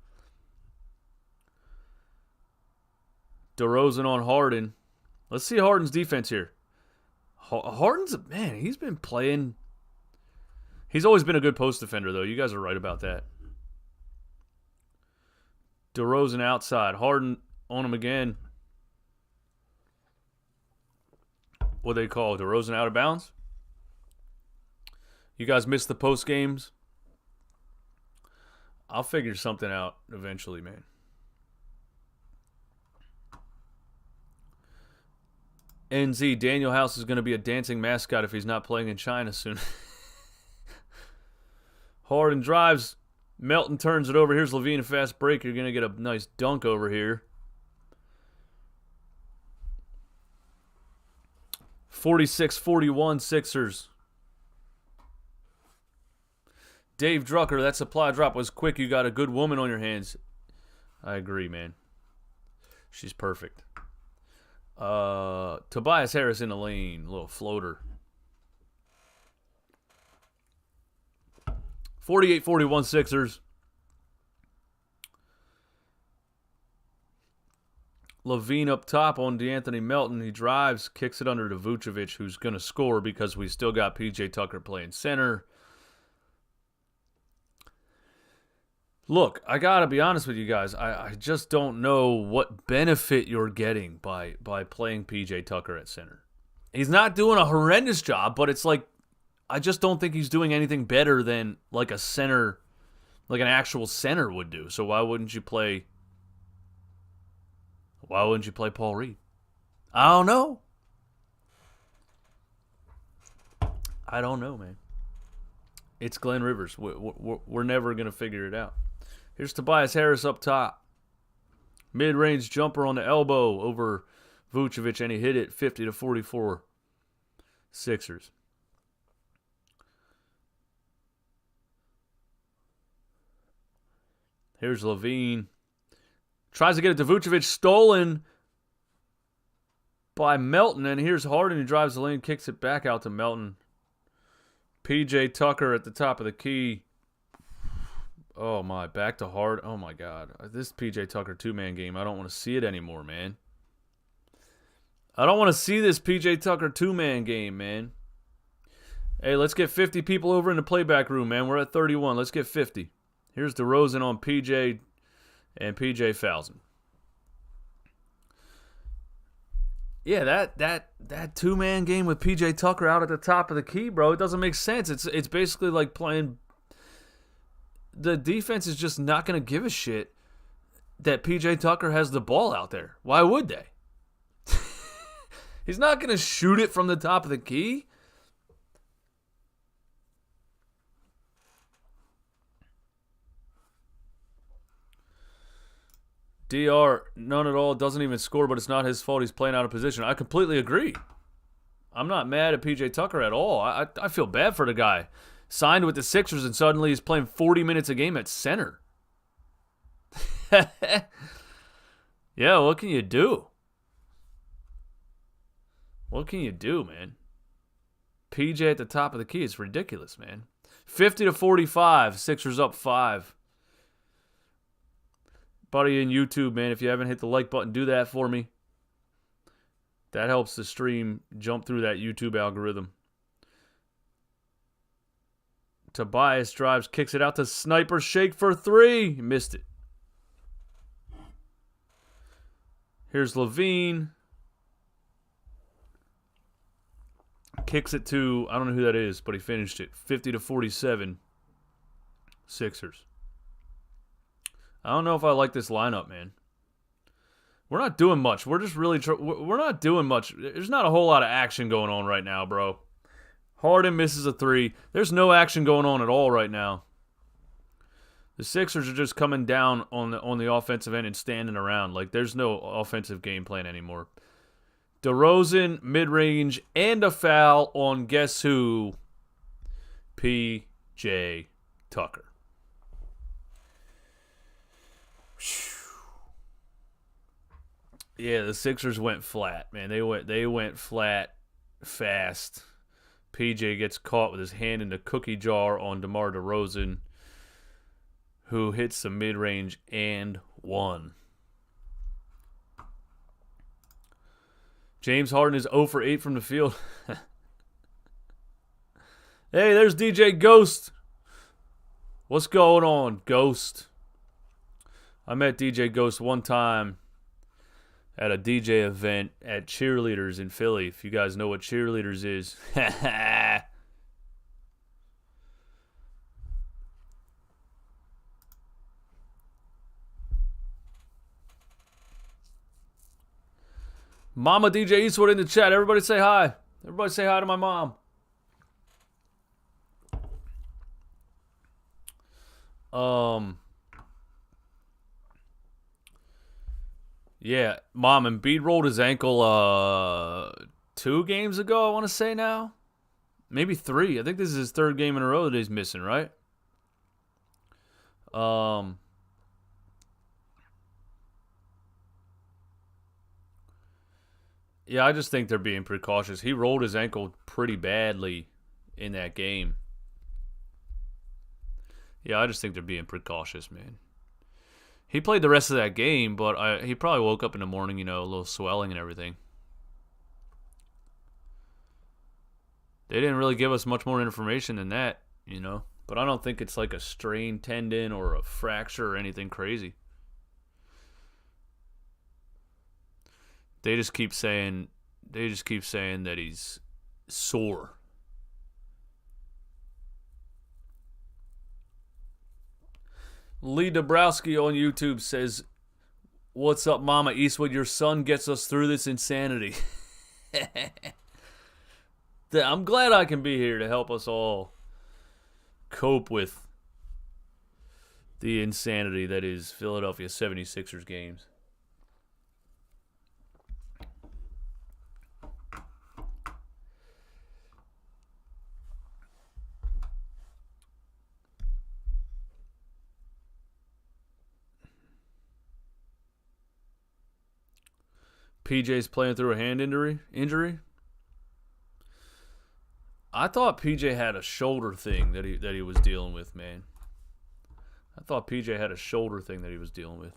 DeRozan on Harden. Let's see Harden's defense here. Harden's, man, he's been playing. He's always been a good post defender, though. You guys are right about that. DeRozan outside. Harden on him again. What do they call it? DeRozan out of bounds? You guys missed the post games? I'll figure something out eventually, man. NZ, Daniel House is going to be a dancing mascot if he's not playing in China soon. Harden drives. Melton turns it over. Here's LaVine, a fast break. You're going to get a nice dunk over here. 46-41 Sixers. Dave Drucker, that supply drop was quick. You got a good woman on your hands. I agree, man. She's perfect. Tobias Harris in the lane. A little floater. 48-41 Sixers. LaVine up top on DeAnthony Melton. He drives, kicks it under to Vucevic, who's going to score because we still got PJ Tucker playing center. Look, I got to be honest with you guys. I just don't know what benefit you're getting by playing PJ Tucker at center. He's not doing a horrendous job, but it's like I just don't think he's doing anything better than like a center, like an actual center would do. So why wouldn't you play Paul Reed? I don't know. I don't know, man. It's Glenn Rivers. We're never going to figure it out. Here's Tobias Harris up top. Mid-range jumper on the elbow over Vucevic, and he hit it 50-44 Sixers. Here's LaVine. Tries to get it to Vucevic. Stolen by Melton. And here's Harden who drives the lane, kicks it back out to Melton. PJ Tucker at the top of the key. Oh, my. Back to Harden. Oh, my God. This PJ Tucker two-man game, I don't want to see it anymore, man. I don't want to see this PJ Tucker two-man game, man. Hey, let's get 50 people over in the playback room, man. We're at 31. Let's get 50. Here's DeRozan on PJ, and PJ fouls him. Yeah, that two-man game with PJ Tucker out at the top of the key, bro, it doesn't make sense. It's basically like playing. The defense is just not going to give a shit that PJ Tucker has the ball out there. Why would they? He's not going to shoot it from the top of the key. DR, none at all, doesn't even score, but it's not his fault. He's playing out of position. I completely agree. I'm not mad at PJ Tucker at all. I feel bad for the guy. Signed with the Sixers, and suddenly he's playing 40 minutes a game at center. Yeah, what can you do? What can you do, man? PJ at the top of the key. It's ridiculous, man. 50-45. Sixers up 5. Buddy in YouTube, man, if you haven't hit the like button, do that for me. That helps the stream jump through that YouTube algorithm. Tobias drives, kicks it out to Sniper Shake for 3. He missed it. Here's LaVine. Kicks it to, I don't know who that is, but he finished it. 50-47 Sixers. I don't know if I like this lineup, man. We're not doing much. We're just really we're not doing much. There's not a whole lot of action going on right now, bro. Harden misses a 3. There's no action going on at all right now. The Sixers are just coming down on the offensive end and standing around. Like, there's no offensive game plan anymore. DeRozan, mid-range, and a foul on guess who? P.J. Tucker. Yeah, the Sixers went flat, man. They went flat fast. PJ gets caught with his hand in the cookie jar on DeMar DeRozan, who hits the mid-range and one. James Harden is 0 for 8 from the field. Hey, there's DJ Ghost. What's going on, Ghost? I met DJ Ghost one time at a DJ event at Cheerleaders in Philly. If you guys know what Cheerleaders is. Mama DJ Eastwood in the chat. Everybody say hi. Everybody say hi to my mom. Yeah, Mom, Embiid rolled his ankle 2 games ago, I want to say now. Maybe 3. I think this is his 3rd game in a row that he's missing, right? Yeah, I just think they're being precautious. He rolled his ankle pretty badly in that game. Yeah, I just think they're being precautious, man. He played the rest of that game, but he probably woke up in the morning, a little swelling and everything. They didn't really give us much more information than that, But I don't think it's like a strained tendon or a fracture or anything crazy. They just keep saying that he's sore. Lee Dabrowski on YouTube says, "What's up, Mama Eastwood? Your son gets us through this insanity." I'm glad I can be here to help us all cope with the insanity that is Philadelphia 76ers games. PJ's playing through a hand injury. I thought PJ had a shoulder thing that he was dealing with, man. I thought PJ had a shoulder thing that he was dealing with.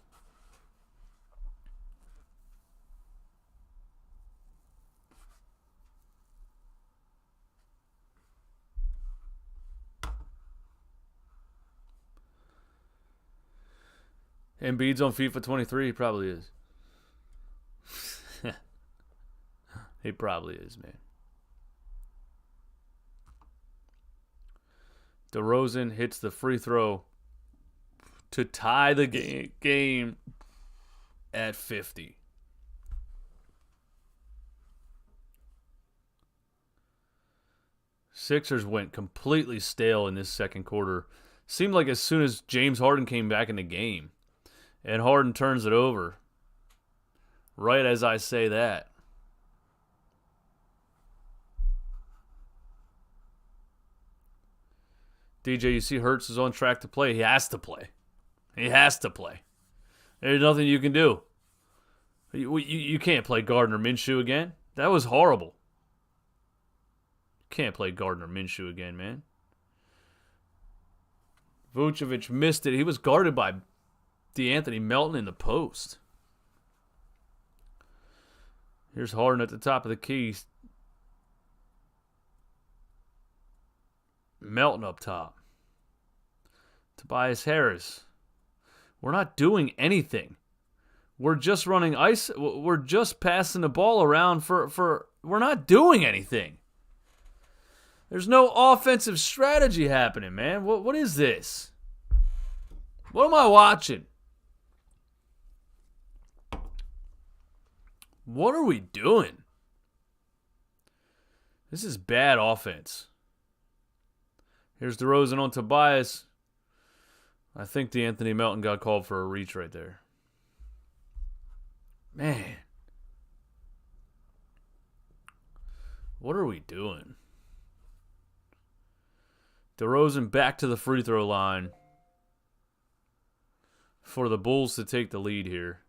Embiid's on FIFA 23. He probably is. He probably is, man. DeRozan hits the free throw to tie the game at 50. Sixers went completely stale in this second quarter. Seemed like as soon as James Harden came back in the game, and Harden turns it over, right as I say that. DJ, you see Hurts is on track to play. He has to play. He has to play. There's nothing you can do. You can't play Gardner Minshew again. That was horrible. You can't play Gardner Minshew again, man. Vucevic missed it. He was guarded by DeAnthony Melton in the post. Here's Harden at the top of the key. Melton up top. Tobias Harris. We're not doing anything. We're just running ice. We're just passing the ball around for we're not doing anything. There's no offensive strategy happening, man. What is this? What am I watching? What are we doing? This is bad offense. Here's DeRozan on Tobias. I think DeAnthony Melton got called for a reach right there. Man. What are we doing? DeRozan back to the free throw line for the Bulls to take the lead here.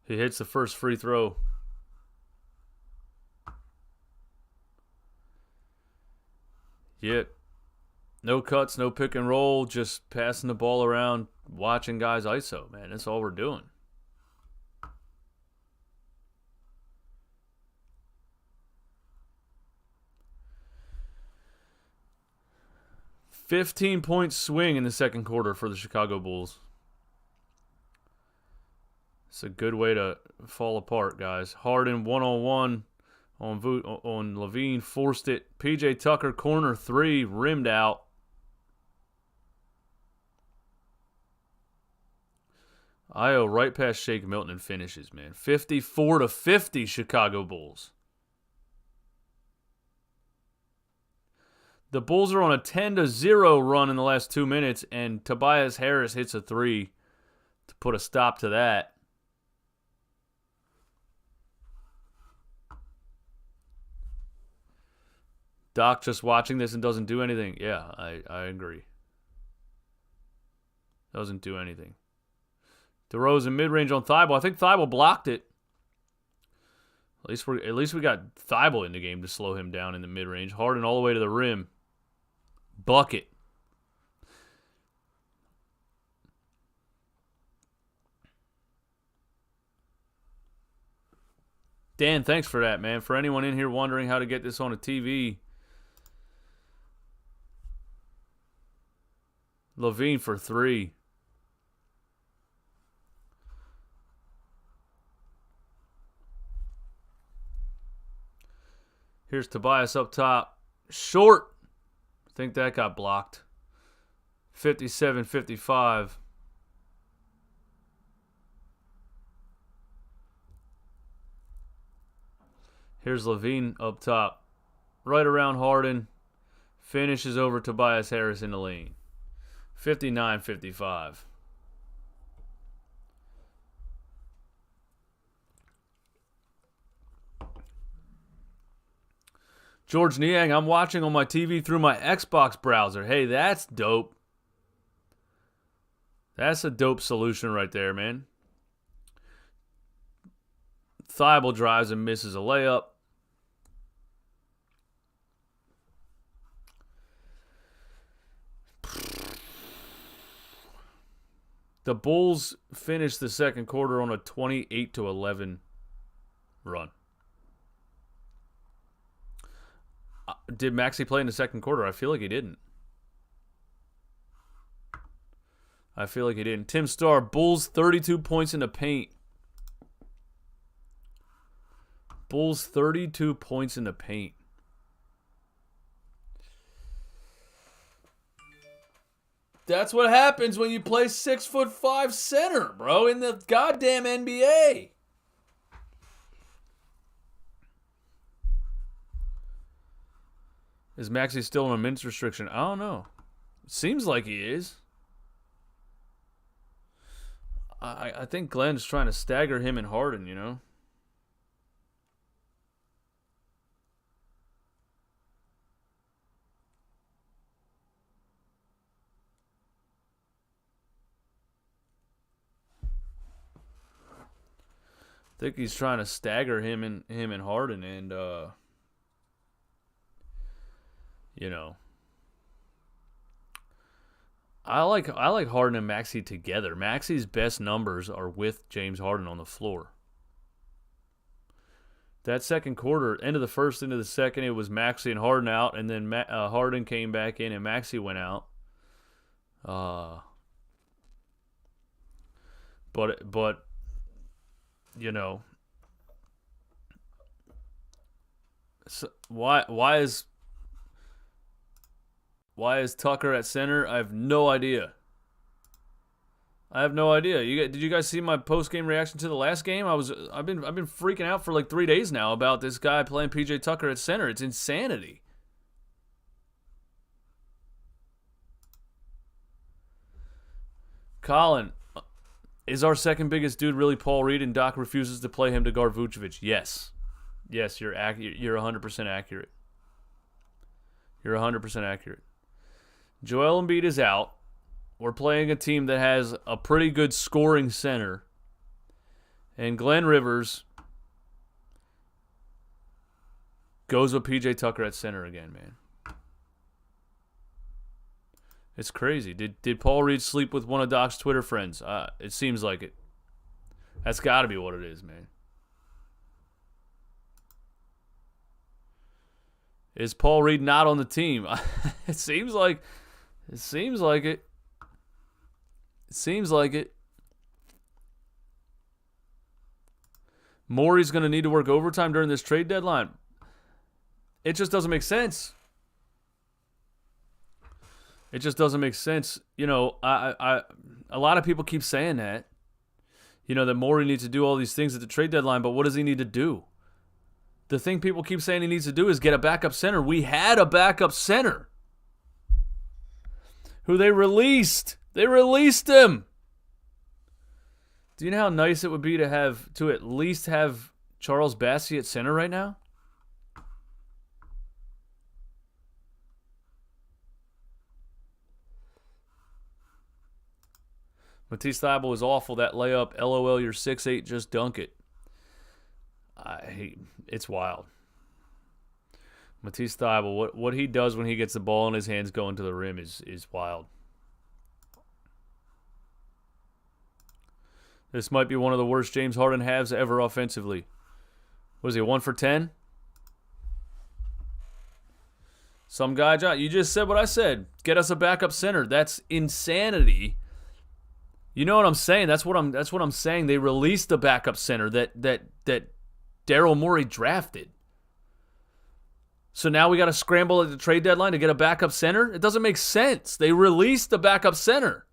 He hits the first free throw. Yep. No cuts, no pick and roll, just passing the ball around, watching guys ISO, man. That's all we're doing. $15-point swing in the second quarter for the Chicago Bulls. It's a good way to fall apart, guys. Harden one-on-one on Levine, forced it. PJ Tucker, corner three, rimmed out. Io right past Shake Milton and finishes, man. 54-50 Chicago Bulls. The Bulls are on a 10-0 run in the last 2 minutes, and Tobias Harris hits a three to put a stop to that. Doc just watching this and doesn't do anything. Yeah, I agree. Doesn't do anything. DeRozan mid-range on Thibault. I think Thibault blocked it. At least we got Thibault in the game to slow him down in the mid-range. Harden all the way to the rim. Bucket. Dan, thanks for that, man. For anyone in here wondering how to get this on a TV, Levine for three. Here's Tobias up top. Short. I think that got blocked. 57-55. Here's Levine up top. Right around Harden. Finishes over Tobias Harris in the lane. 59-55. George Niang, I'm watching on my TV through my Xbox browser. Hey, that's dope. That's a dope solution right there, man. Thibault drives and misses a layup. The Bulls finished the second quarter on a 28-11 run. Did Maxey play in the second quarter? I feel like he didn't. Tim Starr, Bulls 32 points in the paint. Bulls 32 points in the paint. That's what happens when you play 6'5" center, bro, in the goddamn NBA. Is Maxey still on a minutes restriction? I don't know. Seems like he is. I think Glenn's trying to stagger him and Harden, you know? I think he's trying to stagger him and Harden, and you know, I like Harden and Maxey together. Maxey's best numbers are with James Harden on the floor. That second quarter, end of the first, into the second, it was Maxey and Harden out, and then Harden came back in and Maxey went out. But you know, so why is Tucker at center? I have no idea. Did you guys see my post-game reaction to the last game? I've been freaking out for like 3 days now about this guy playing PJ Tucker at center. It's insanity. Colin, is our second biggest dude really Paul Reed, and Doc refuses to play him to guard Vucevic? Yes, you're 100% accurate. You're 100% accurate. Joel Embiid is out. We're playing a team that has a pretty good scoring center, And Glenn Rivers goes with PJ Tucker at center again, man. It's crazy. Did Paul Reed sleep with one of Doc's Twitter friends? It seems like it. That's got to be what it is, man. Is Paul Reed not on the team? It seems like it. It seems like it. Morey's going to need to work overtime during this trade deadline. It just doesn't make sense. It just doesn't make sense. You know, a lot of people keep saying that. You know, that Morey needs to do all these things at the trade deadline, but what does he need to do? The thing people keep saying he needs to do is get a backup center. We had a backup center who they released. They released him. Do you know how nice it would be to at least have Charles Bassey at center right now? Matisse Thybulle is awful. That layup, LOL, you're 6'8", just dunk it. It's wild. Matisse Thybulle, what he does when he gets the ball in his hands going to the rim is wild. This might be one of the worst James Harden halves ever offensively. Was he 1 for 10? Some guy, John, you just said what I said. Get us a backup center. That's insanity. You know what I'm saying? That's what I'm saying. They released the backup center that Daryl Morey drafted. So now we got to scramble at the trade deadline to get a backup center? It doesn't make sense. They released the backup center.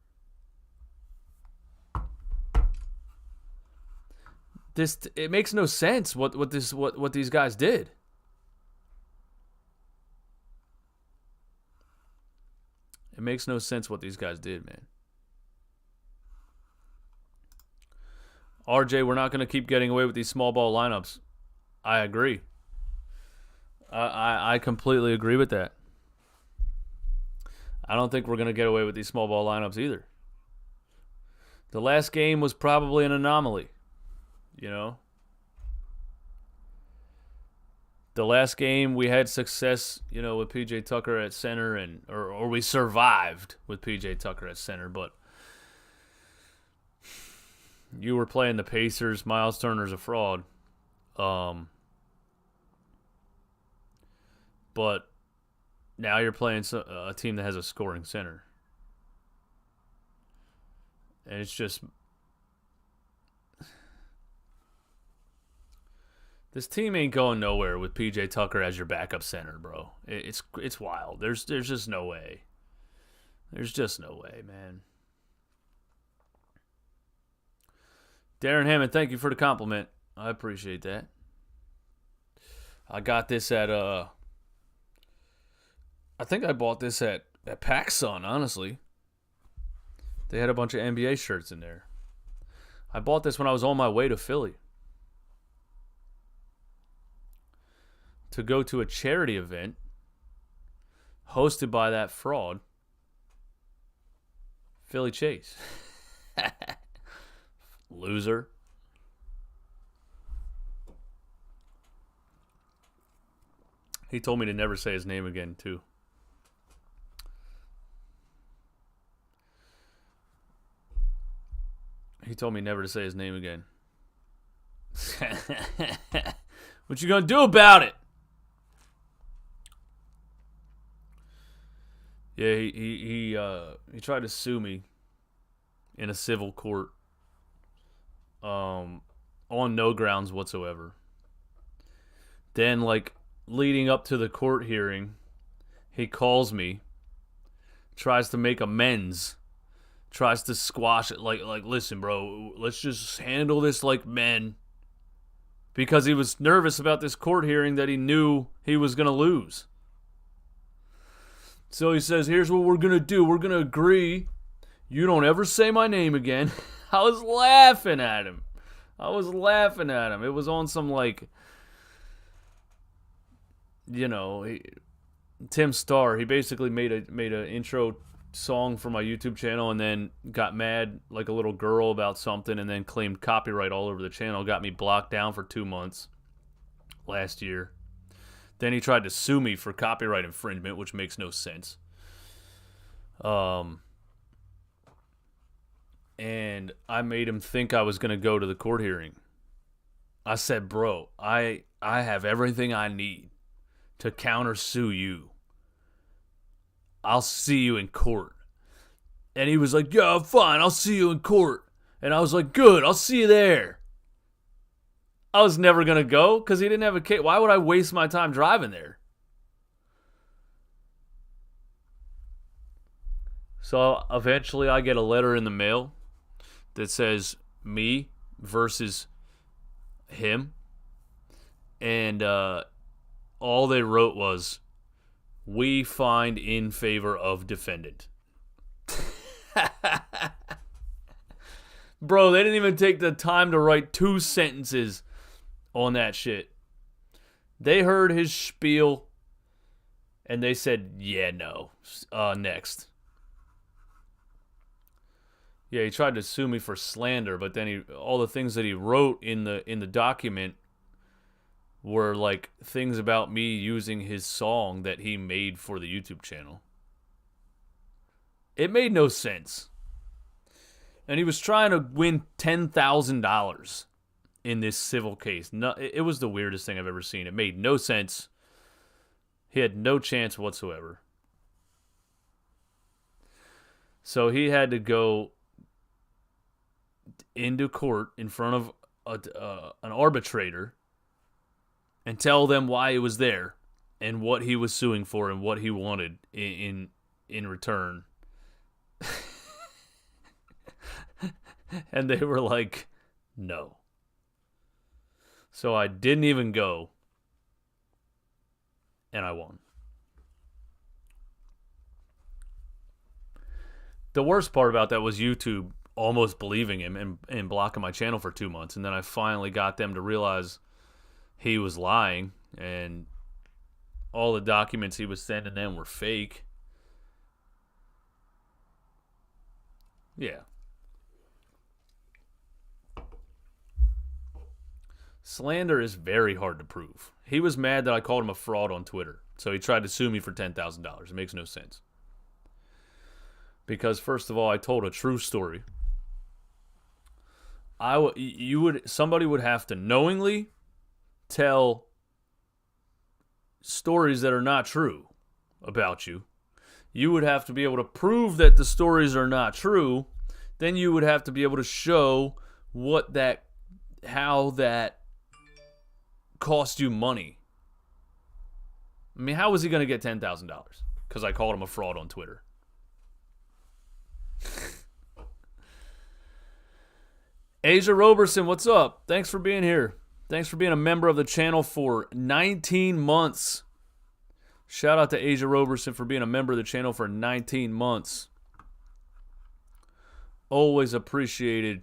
It makes no sense what these guys did. It makes no sense what these guys did, man. RJ, we're not going to keep getting away with these small ball lineups. I agree. I completely agree with that. I don't think we're going to get away with these small ball lineups either. The last game was probably an anomaly, you know? The last game we had success, you know, with PJ Tucker at center, or we survived with PJ Tucker at center, but you were playing the Pacers. Miles Turner's a fraud. But now you're playing a team that has a scoring center. And it's just... This team ain't going nowhere with PJ Tucker as your backup center, bro. It's wild. There's just no way. There's just no way, man. Darren Hammond, thank you for the compliment. I appreciate that. I got this at I think I bought this at PacSun, honestly. They had a bunch of NBA shirts in there. I bought this when I was on my way to Philly to go to a charity event hosted by that fraud, Philly Chase. Loser. He told me to never say his name again, too. He told me never to say his name again. What you gonna do about it? Yeah, he tried to sue me in a civil court. On no grounds whatsoever. Then, like, leading up to the court hearing, he calls me, tries to make amends, tries to squash it, like, listen, bro, let's just handle this like men, because he was nervous about this court hearing that he knew he was going to lose. So he says, here's what we're going to do. We're going to agree. You don't ever say my name again. I was laughing at him. It was on some, like, you know, Tim Starr. He basically made an intro song for my YouTube channel and then got mad like a little girl about something and then claimed copyright all over the channel. Got me blocked down for 2 months last year. Then he tried to sue me for copyright infringement, which makes no sense. And I made him think I was going to go to the court hearing. I said, bro, I have everything I need to countersue you. I'll see you in court. And he was like, yeah, fine, I'll see you in court. And I was like, good, I'll see you there. I was never going to go because he didn't have a case. Why would I waste my time driving there? So eventually I get a letter in the mail that says me versus him. And all they wrote was, we find in favor of defendant. Bro, they didn't even take the time to write 2 sentences on that shit. They heard his spiel and they said, yeah, no. Next. Yeah, he tried to sue me for slander, but then all the things that he wrote in the document were like things about me using his song that he made for the YouTube channel. It made no sense. And he was trying to win $10,000 in this civil case. No, it was the weirdest thing I've ever seen. It made no sense. He had no chance whatsoever. So he had to go into court in front of an arbitrator and tell them why he was there and what he was suing for and what he wanted in return. And they were like, no. So I didn't even go, and I won. The worst part about that was YouTube almost believing him and blocking my channel for 2 months, and then I finally got them to realize he was lying, and all the documents he was sending them were fake. Yeah. Slander is very hard to prove. He was mad that I called him a fraud on Twitter, so he tried to sue me for $10,000. It makes no sense. Because first of all, I told a true story. Somebody would have to knowingly tell stories that are not true about you. You would have to be able to prove that the stories are not true. Then you would have to be able to show how that cost you money. I mean, how was he going to get $10,000? Because I called him a fraud on Twitter. Asia Roberson, what's up? Thanks for being here. Thanks for being a member of the channel for 19 months. Shout out to Asia Roberson for being a member of the channel for 19 months. Always appreciated.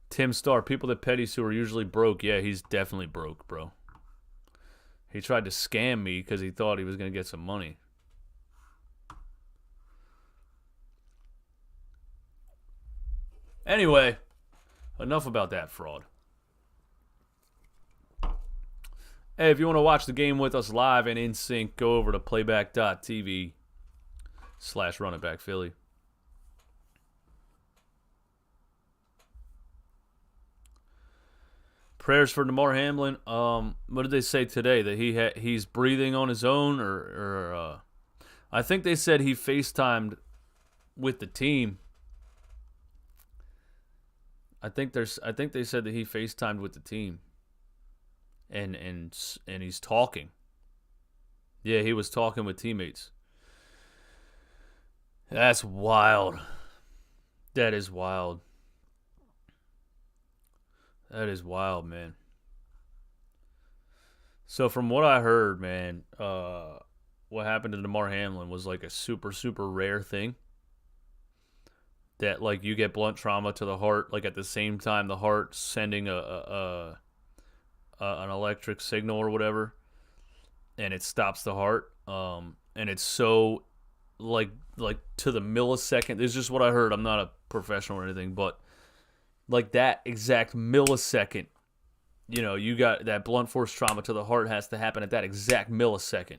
Tim Starr, people that petty sue are usually broke. Yeah, he's definitely broke, bro. He tried to scam me because he thought he was going to get some money. Anyway, enough about that fraud. Hey, if you want to watch the game with us live and in sync, go over to playback.tv/runitbackphilly. Prayers for Damar Hamlin. What did they say today? That he's breathing on his own, or I think they said he FaceTimed with the team. I think they said that he FaceTimed with the team. And he's talking. Yeah, he was talking with teammates. That's wild. That is wild. That is wild, man. So from what I heard, man, what happened to Damar Hamlin was like a super, super rare thing. That like you get blunt trauma to the heart, like at the same time the heart sending an electric signal or whatever, and it stops the heart. And it's so like to the millisecond. This is just what I heard. I'm not a professional or anything, but like that exact millisecond, you got that blunt force trauma to the heart has to happen at that exact millisecond.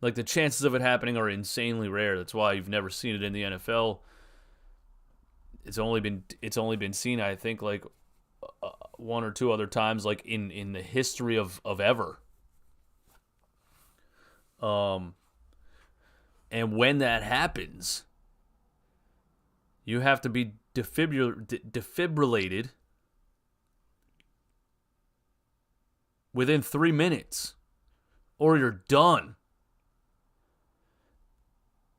Like the chances of it happening are insanely rare. That's why you've never seen it in the NFL. It's only been seen, I think, like one or two other times, like in the history of ever. And when that happens, you have to be defibrillated within 3 minutes, or you're done.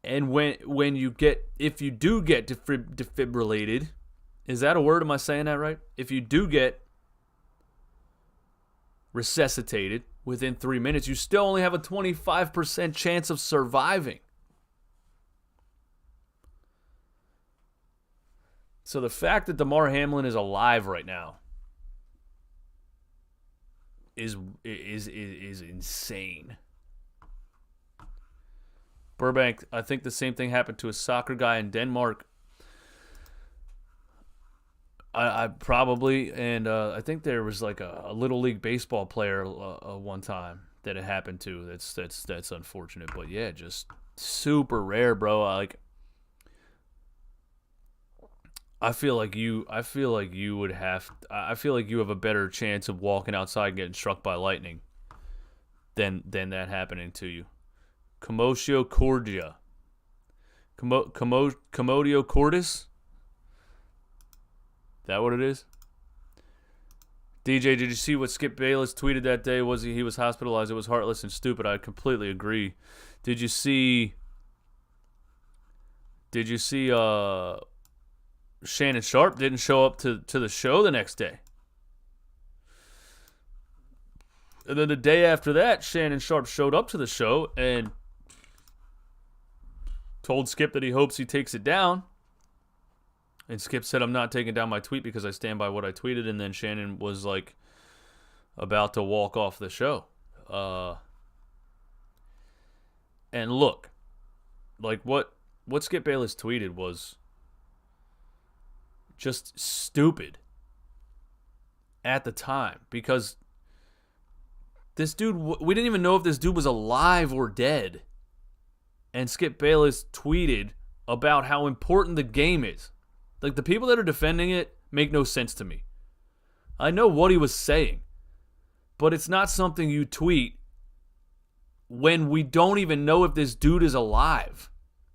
And if you do get defibrillated, is that a word? Am I saying that right? If you do get resuscitated within 3 minutes, you still only have a 25% chance of surviving. So the fact that Damar Hamlin is alive right now is insane. Burbank, I think the same thing happened to a soccer guy in Denmark. I probably, and I think there was like a little league baseball player one time that it happened to. That's unfortunate, but yeah, just super rare, bro. I feel like you would have. I feel like you have a better chance of walking outside and getting struck by lightning than that happening to you. Commotio cordia. Commodio cordis? That what it is? DJ, did you see what Skip Bayless tweeted that day? He was hospitalized? It was heartless and stupid. I completely agree. Did you see Shannon Sharp didn't show up to the show the next day? And then the day after that, Shannon Sharp showed up to the show and told Skip that he hopes he takes it down. And Skip said, I'm not taking down my tweet because I stand by what I tweeted. And then Shannon was like about to walk off the show. And look, like what Skip Bayless tweeted was just stupid at the time, because this dude, we didn't even know if this dude was alive or dead. And Skip Bayless tweeted about how important the game is. Like, the people that are defending it make no sense to me. I know what he was saying, but it's not something you tweet when we don't even know if this dude is alive.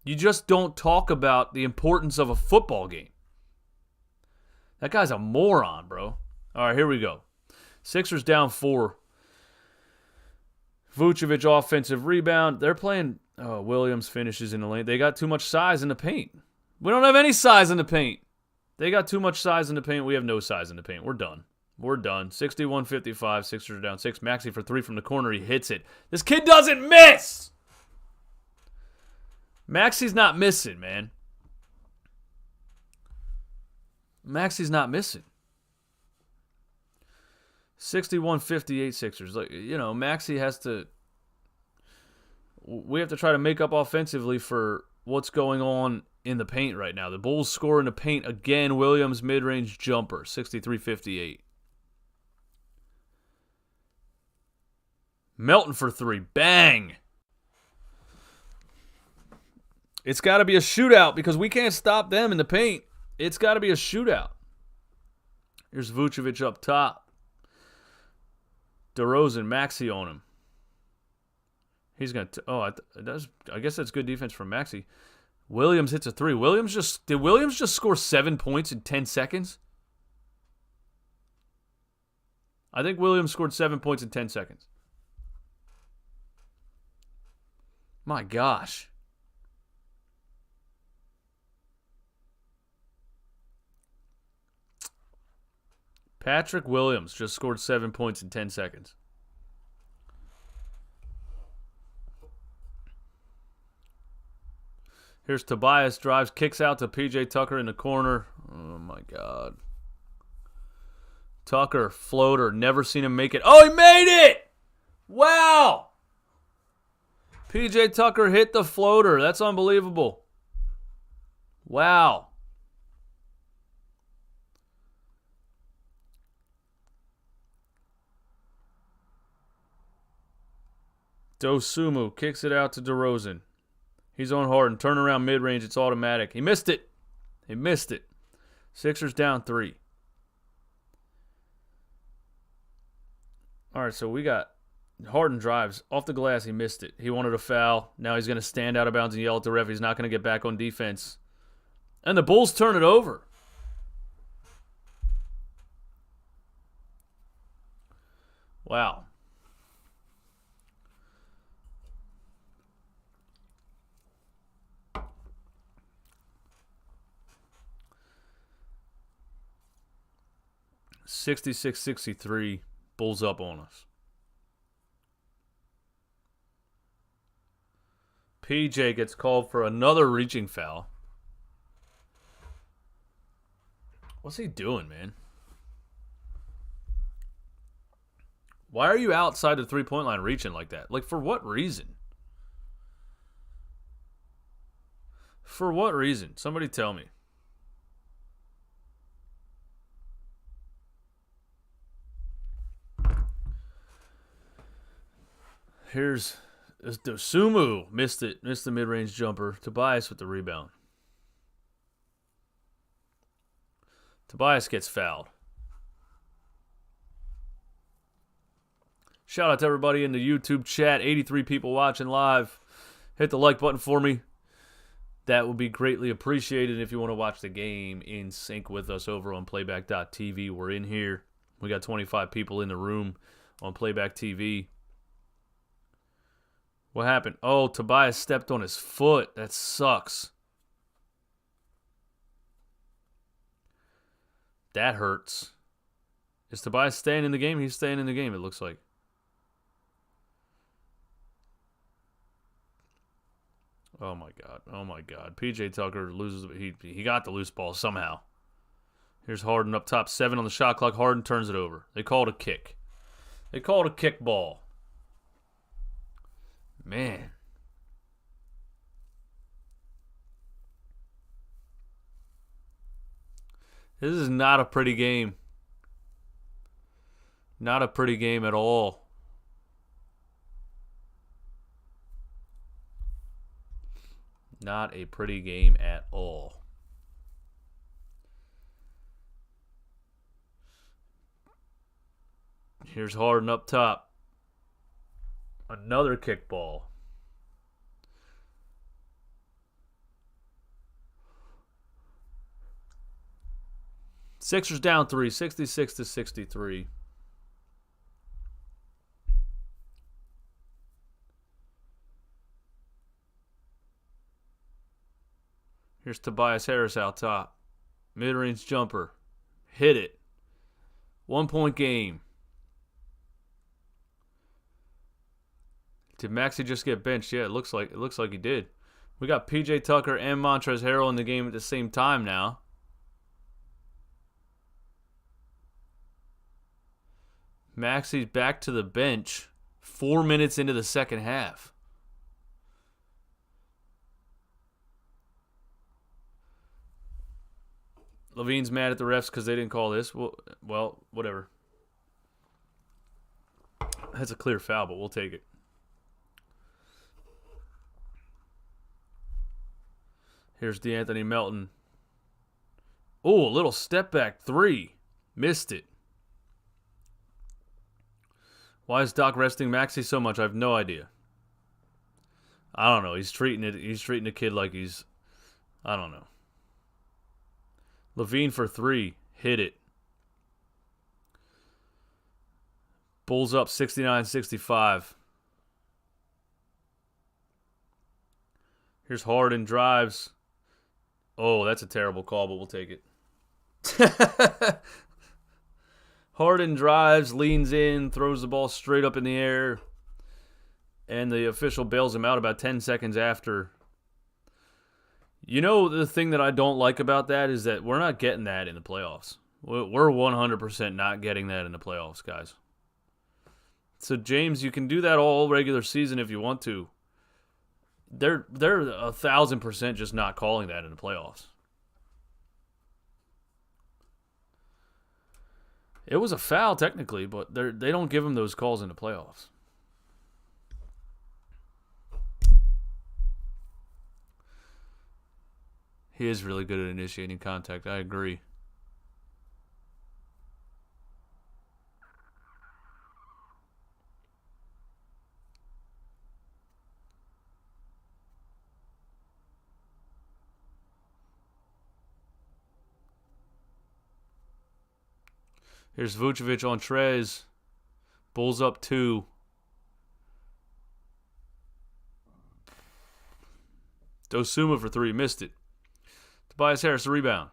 You just don't talk about the importance of a football game. That guy's a moron, bro. All right, here we go. Sixers down 4. Vucevic offensive rebound. They're playing... Oh, Williams finishes in the lane. They got too much size in the paint. We don't have any size in the paint. They got too much size in the paint. We have no size in the paint. We're done. 61-55. Sixers are down 6. Maxey for 3 from the corner. He hits it. This kid doesn't miss! Maxey's not missing, man. Maxey's not missing. 61-58 Sixers. Like, Maxey has to... We have to try to make up offensively for what's going on in the paint right now. The Bulls score in the paint again. Williams mid-range jumper, 63-58. Melton for 3. Bang! It's got to be a shootout because we can't stop them in the paint. It's got to be a shootout. Here's Vucevic up top. DeRozan, Maxey on him. He's going to... I guess that's good defense from Maxey. Williams hits a 3. Did Williams just score 7 points in 10 seconds? I think Williams scored 7 points in 10 seconds. My gosh. Patrick Williams just scored 7 points in 10 seconds. Here's Tobias, drives, kicks out to PJ Tucker in the corner. Oh, my God. Tucker, floater, never seen him make it. Oh, he made it! Wow! PJ Tucker hit the floater. That's unbelievable. Wow. Dosumu kicks it out to DeRozan. He's on Harden. Turnaround mid-range. It's automatic. He missed it. He missed it. Sixers down 3. All right, so we got Harden drives. Off the glass, he missed it. He wanted a foul. Now he's going to stand out of bounds and yell at the ref. He's not going to get back on defense. And the Bulls turn it over. Wow. $66-63. Bulls up on us. PJ gets called for another reaching foul. What's he doing, man? Why are you outside the three-point line reaching like that? Like, for what reason? For what reason? Somebody tell me. Here's Sumu. Missed it. Missed the mid-range jumper. Tobias with the rebound. Tobias gets fouled. Shout out to everybody in the YouTube chat. 83 people watching live. Hit the like button for me. That would be greatly appreciated if you want to watch the game in sync with us over on PlaybackTV. We're in here. We got 25 people in the room on PlaybackTV. What happened? Oh, Tobias stepped on his foot. That sucks. That hurts. Is Tobias staying in the game? He's staying in the game, it looks like. Oh, my God. Oh, my God. PJ Tucker loses. He got the loose ball somehow. Here's Harden up top. 7 on the shot clock. Harden turns it over. They called a kick. They called a kick ball. Man. This is not a pretty game. Not a pretty game at all. Not a pretty game at all. Here's Harden up top. Another kickball. Sixers down 3, 66-63. Here's Tobias Harris out top. Mid-range jumper. Hit it. 1-point game. Did Maxey just get benched? Yeah, it looks like he did. We got PJ Tucker and Montrezl Harrell in the game at the same time now. Maxey's back to the bench 4 minutes into the second half. Levine's mad at the refs because they didn't call this. Well, whatever. That's a clear foul, but we'll take it. Here's DeAnthony Melton. Oh, a little step back 3. Missed it. Why is Doc resting Maxey so much? I have no idea. I don't know. He's treating the kid like he's, I don't know. Levine for 3. Hit it. Bulls up 69-65. Here's Harden drives. Oh, that's a terrible call, but we'll take it. Harden drives, leans in, throws the ball straight up in the air, and the official bails him out about 10 seconds after. You know, the thing that I don't like about that is that we're not getting that in the playoffs. We're 100% not getting that in the playoffs, guys. So, James, you can do that all regular season if you want to. They're 1,000% just not calling that in the playoffs. It was a foul technically, but they don't give him those calls in the playoffs. He is really good at initiating contact. I agree. Here's Vucevic on Trez. Bulls up 2. Dosuma for 3. Missed it. Tobias Harris, the rebound.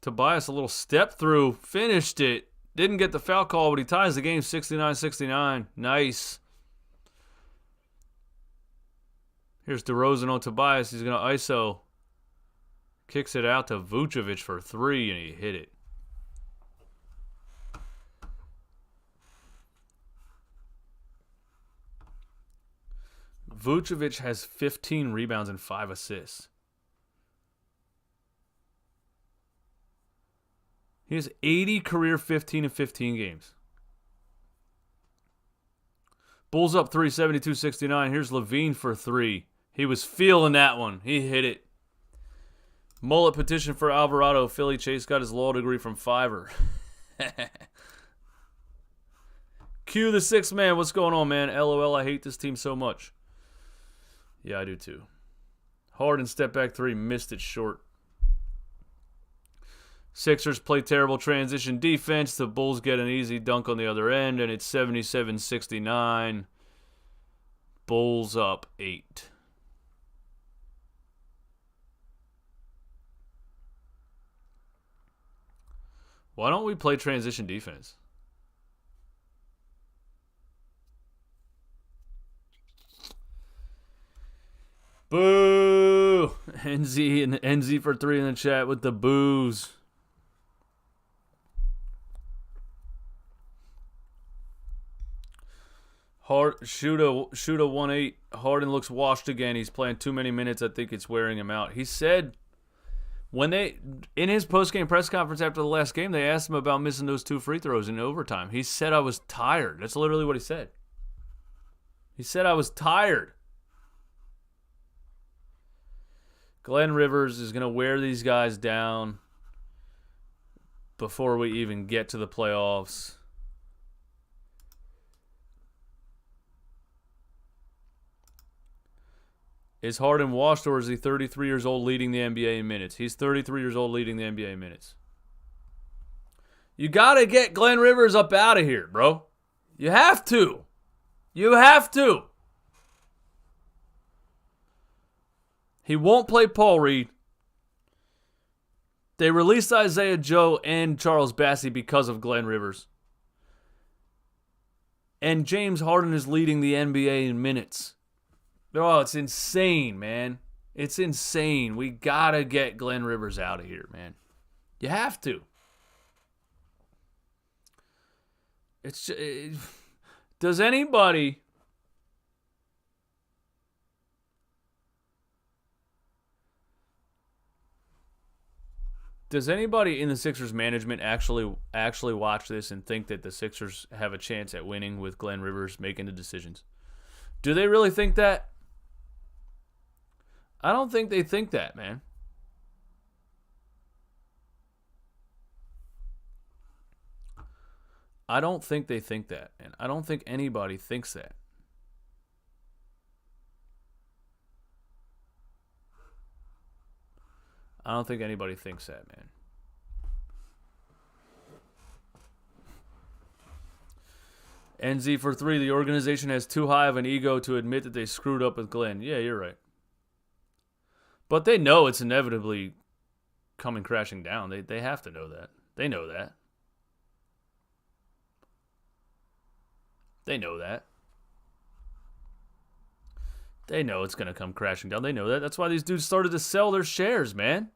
Tobias, a little step through. Finished it. Didn't get the foul call, but he ties the game 69-69. Nice. Here's DeRozan on Tobias. He's going to ISO. Kicks it out to Vucevic for 3, and he hit it. Vucevic has 15 rebounds and 5 assists. He has 80 career 15 and 15 games. Bulls up 3, 72-69. Here's Levine for 3. He was feeling that one. He hit it. Mullet petition for Alvarado. Philly Chase got his law degree from Fiverr. Q the 6th man. What's going on, man? LOL, I hate this team so much. Yeah, I do too. Harden step back 3. Missed it short. Sixers play terrible transition defense. The Bulls get an easy dunk on the other end, and it's 77-69. Bulls up 8. Why don't we play transition defense? Boo! NZ and NZ for 3 in the chat with the boos. Shoot a 1-8. Harden looks washed again. He's playing too many minutes. I think it's wearing him out. He said in his post-game press conference after the last game, they asked him about missing those 2 free throws in overtime. He said, I was tired. That's literally what he said. He said, I was tired. Glenn Rivers is going to wear these guys down before we even get to the playoffs. Is Harden washed, or is he 33 years old leading the NBA in minutes? He's 33 years old leading the NBA in minutes. You got to get Glenn Rivers up out of here, bro. You have to. You have to. He won't play Paul Reed. They released Isaiah Joe and Charles Bassey because of Glenn Rivers. And James Harden is leading the NBA in minutes. Oh, it's insane, man. It's insane. We got to get Glenn Rivers out of here, man. You have to. It's just, does anybody in the Sixers management actually watch this and think that the Sixers have a chance at winning with Glenn Rivers making the decisions? Do they really think that? I don't think they think that, man. I don't think they think that, man. I don't think anybody thinks that. I don't think anybody thinks that, man. NZ for 3. The organization has too high of an ego to admit that they screwed up with Glenn. Yeah, you're right. But they know it's inevitably coming crashing down. They have to know that. They know that. They know that. They know it's going to come crashing down. They know that. That's why these dudes started to sell their shares, man.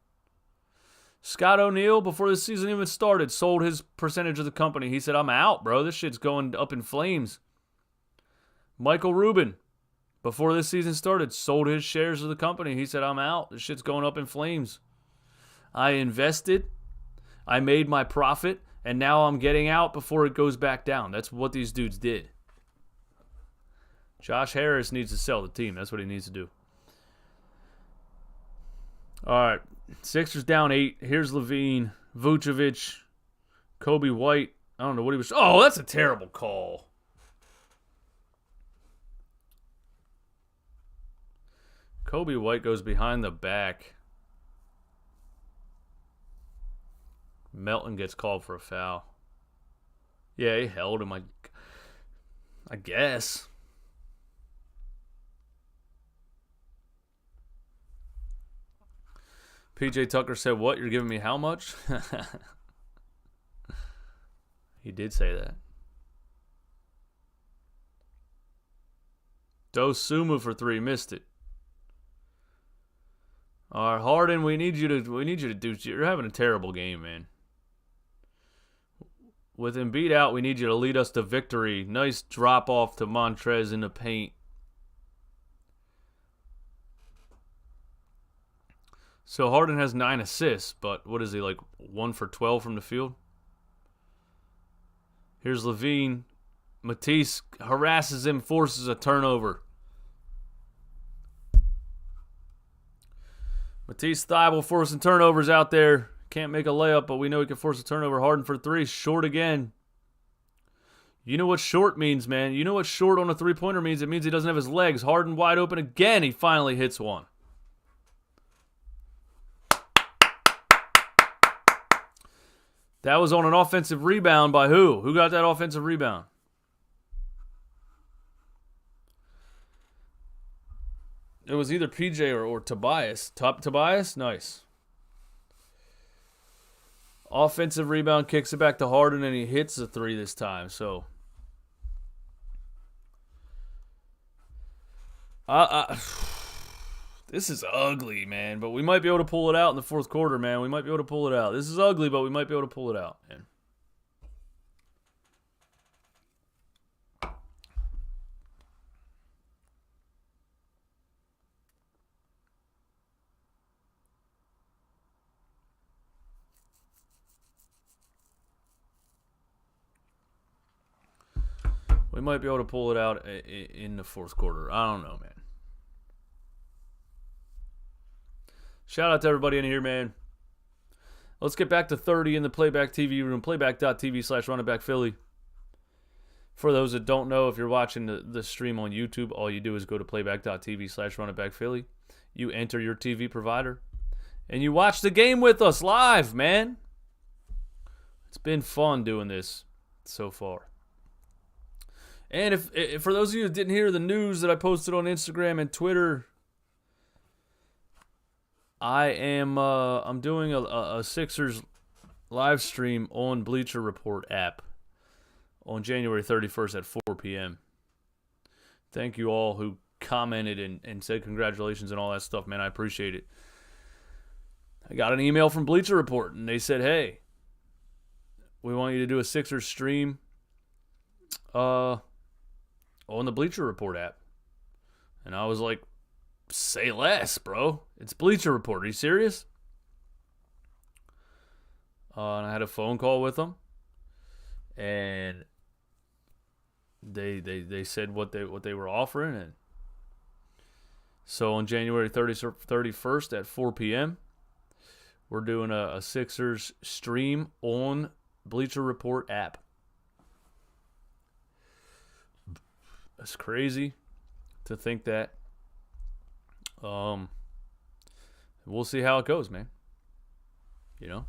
Scott O'Neal, before the season even started, sold his percentage of the company. He said, I'm out, bro. This shit's going up in flames. Michael Rubin, before this season started, sold his shares of the company. He said, I'm out. This shit's going up in flames. I invested. I made my profit. And now I'm getting out before it goes back down. That's what these dudes did. Josh Harris needs to sell the team. That's what he needs to do. All right. Sixers down 8. Here's Levine, Vucevic, Kobe White. I don't know what he was. Oh, that's a terrible call. Kobe White goes behind the back. Melton gets called for a foul. Yeah, he held him, I guess. PJ Tucker said, what? You're giving me how much? He did say that. Dosumu for 3, missed it. All right, Harden, we need you to do. You're having a terrible game, man. With Embiid out, we need you to lead us to victory. Nice drop off to Montrez in the paint. So Harden has 9 assists, but what is he, like 1 for 12 from the field? Here's Levine. Matisse harasses him, forces a turnover. Matisse Thybulle forcing turnovers out there. Can't make a layup, but we know he can force a turnover. Harden for 3, short again. You know what short means, man. You know what short on a three-pointer means? It means he doesn't have his legs. Harden wide open again. He finally hits one. That was on an offensive rebound by who? Who got that offensive rebound? It was either PJ or Tobias. Tobias? Nice. Offensive rebound, kicks it back to Harden, and he hits the 3 this time. So, this is ugly, man. But we might be able to pull it out in the fourth quarter, man. We might be able to pull it out. This is ugly, but we might be able to pull it out, man. We might be able to pull it out in the fourth quarter. I don't know, man. Shout out to everybody in here, man. Let's get back to 30 in the Playback TV room. Playback.tv/runningbackphilly. For those that don't know, if you're watching the stream on YouTube, all you do is go to Playback.tv/runningbackphilly. You enter your TV provider, and you watch the game with us live, man. It's been fun doing this so far. And if for those of you who didn't hear the news that I posted on Instagram and Twitter, I'm doing a Sixers live stream on Bleacher Report app on January 31st at 4 p.m. Thank you all who commented and said congratulations and all that stuff, man. I appreciate it. I got an email from Bleacher Report, and they said, hey, we want you to do a Sixers stream on the Bleacher Report app. And I was like, say less, bro. It's Bleacher Report. Are you serious? And I had a phone call with them, and they said what they were offering, and so on January 31st at 4 p.m., we're doing a Sixers stream on Bleacher Report app. That's crazy to think that. We'll see how it goes, man. You know,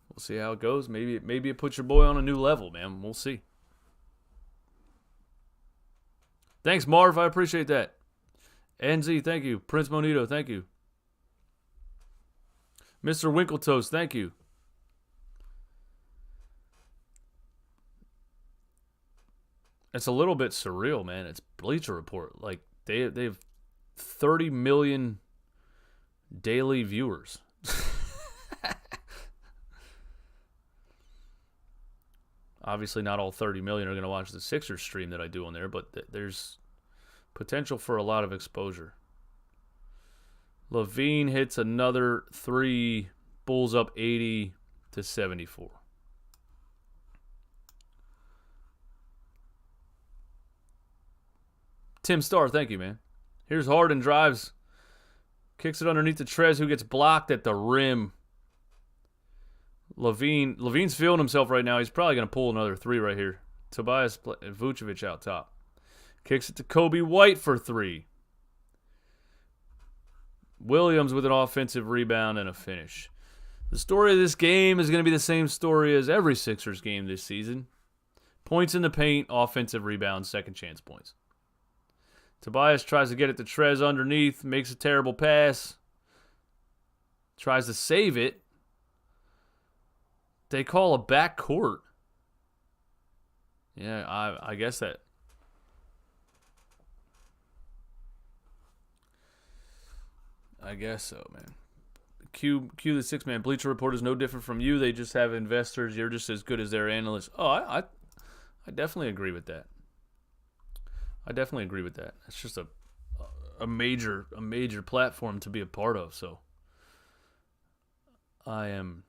we'll see how it goes. Maybe it puts your boy on a new level, man. We'll see. Thanks, Marv. I appreciate that. NZ, thank you. Prince Monito, thank you. Mr. Winkletoast, thank you. It's a little bit surreal, man. It's Bleacher Report. Like, they have 30 million daily viewers. Obviously, not all 30 million are going to watch the Sixers stream that I do on there, but there's potential for a lot of exposure. LaVine hits another 3. Bulls up 80-74. Tim Starr, thank you, man. Here's Harden drives. Kicks it underneath the Trez, who gets blocked at the rim. Levine's feeling himself right now. He's probably going to pull another 3 right here. Tobias Vucevic out top. Kicks it to Kobe White for 3. Williams with an offensive rebound and a finish. The story of this game is going to be the same story as every Sixers game this season. Points in the paint, offensive rebounds, second chance points. Tobias tries to get it to Trez underneath, makes a terrible pass. Tries to save it. They call a backcourt. Yeah, I guess that. I guess so, man. Q the 6-man Bleacher Report is no different from you. They just have investors. You're just as good as their analysts. Oh, I definitely agree with that. It's just a major platform to be a part of. So I am.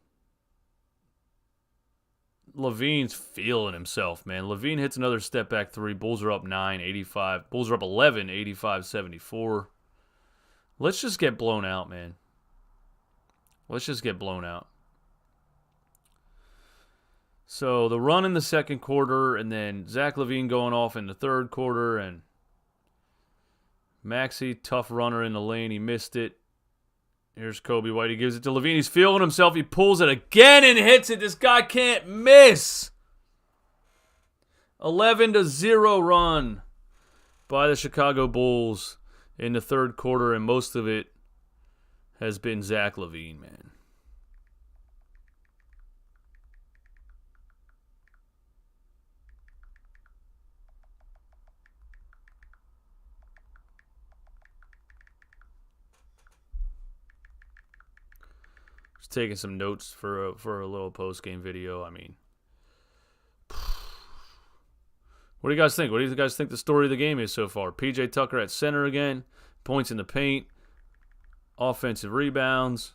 LaVine's feeling himself, man. LaVine hits another step back 3. Bulls are up 9, 85. Bulls are up 11, 85, 74. Let's just get blown out, man. Let's just get blown out. So the run in the second quarter, and then Zach LaVine going off in the third quarter, and Maxey, tough runner in the lane. He missed it. Here's Kobe White. He gives it to LaVine. He's feeling himself. He pulls it again and hits it. This guy can't miss. 11-0 run by the Chicago Bulls in the third quarter, and most of it has been Zach LaVine, man. Just taking some notes for a little post-game video. I mean, what do you guys think? What do you guys think the story of the game is so far? PJ Tucker at center again, points in the paint, offensive rebounds,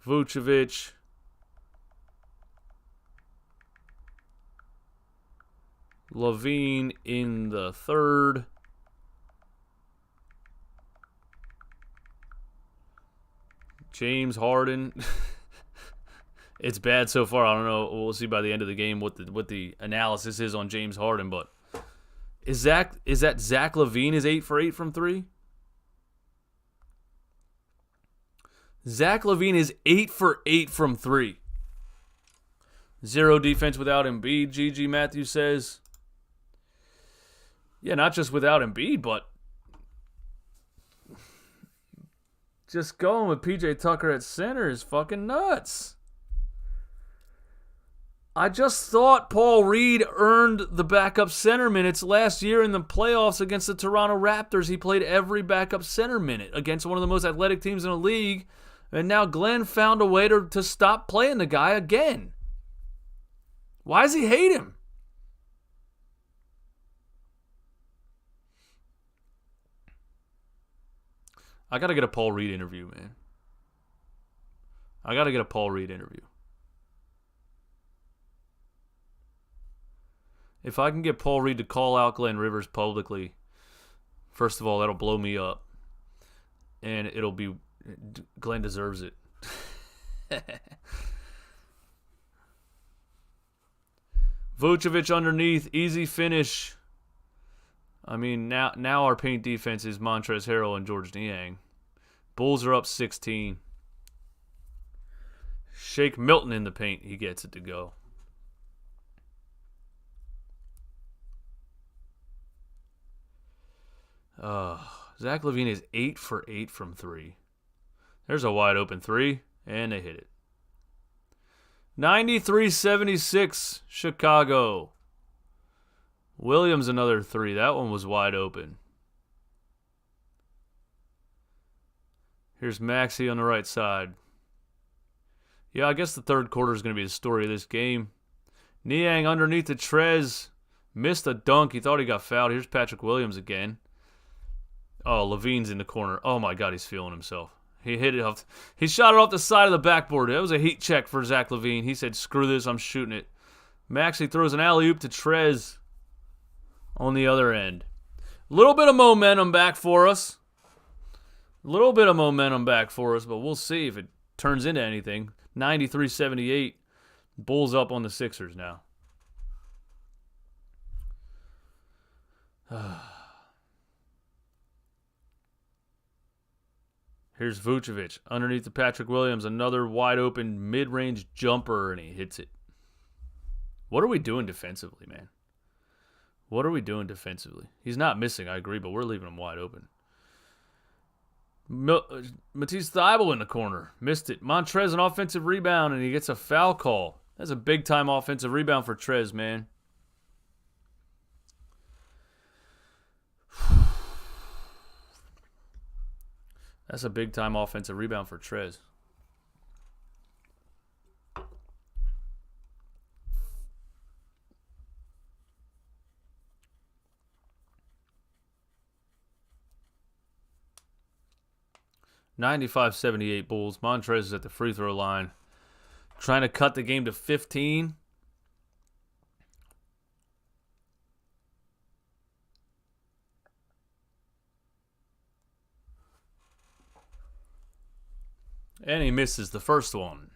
Vucevic, LaVine in the third. James Harden. It's bad so far. I don't know. We'll see by the end of the game what the analysis is on James Harden. But is that Zach LaVine is 8 for 8 from 3? Zach LaVine is 8 for 8 from 3. 0 defense without Embiid, GG Matthews says. Yeah, not just without Embiid, but just going with PJ Tucker at center is fucking nuts. I just thought Paul Reed earned the backup center minutes last year in the playoffs against the Toronto Raptors. He played every backup center minute against one of the most athletic teams in the league. And now Glenn found a way to stop playing the guy again. Why does he hate him? I got to get a Paul Reed interview, man. If I can get Paul Reed to call out Glenn Rivers publicly, first of all, that'll blow me up. And it'll be, Glenn deserves it. Vucevic underneath, easy finish. I mean, now our paint defense is Montrezl Harrell and George Niang. Bulls are up 16. Shake Milton in the paint. He gets it to go. Zach LaVine is 8 for 8 from 3. There's a wide open 3, and they hit it. 93-76, Chicago. Williams another 3. That one was wide open. Here's Maxey on the right side. Yeah, I guess the third quarter is going to be the story of this game. Niang underneath the Trez. Missed a dunk. He thought he got fouled. Here's Patrick Williams again. Oh, Levine's in the corner. Oh, my God, he's feeling himself. He hit it off. He shot it off the side of the backboard. That was a heat check for Zach LaVine. He said, screw this, I'm shooting it. Maxey throws an alley-oop to Trez on the other end. A little bit of momentum back for us. But we'll see if it turns into anything. 93-78. Bulls up on the Sixers now. Here's Vucevic underneath the Patrick Williams. Another wide open mid-range jumper, and he hits it. What are we doing defensively, man? What are we doing defensively? He's not missing, I agree, but we're leaving him wide open. Matisse Thybulle in the corner. Missed it. Montrez an offensive rebound, and he gets a foul call. That's a big-time offensive rebound for Trez, man. That's a big-time offensive rebound for Trez. (95-78) Bulls. Montrez is at the free throw line, trying to cut the game to 15. And he misses the first one.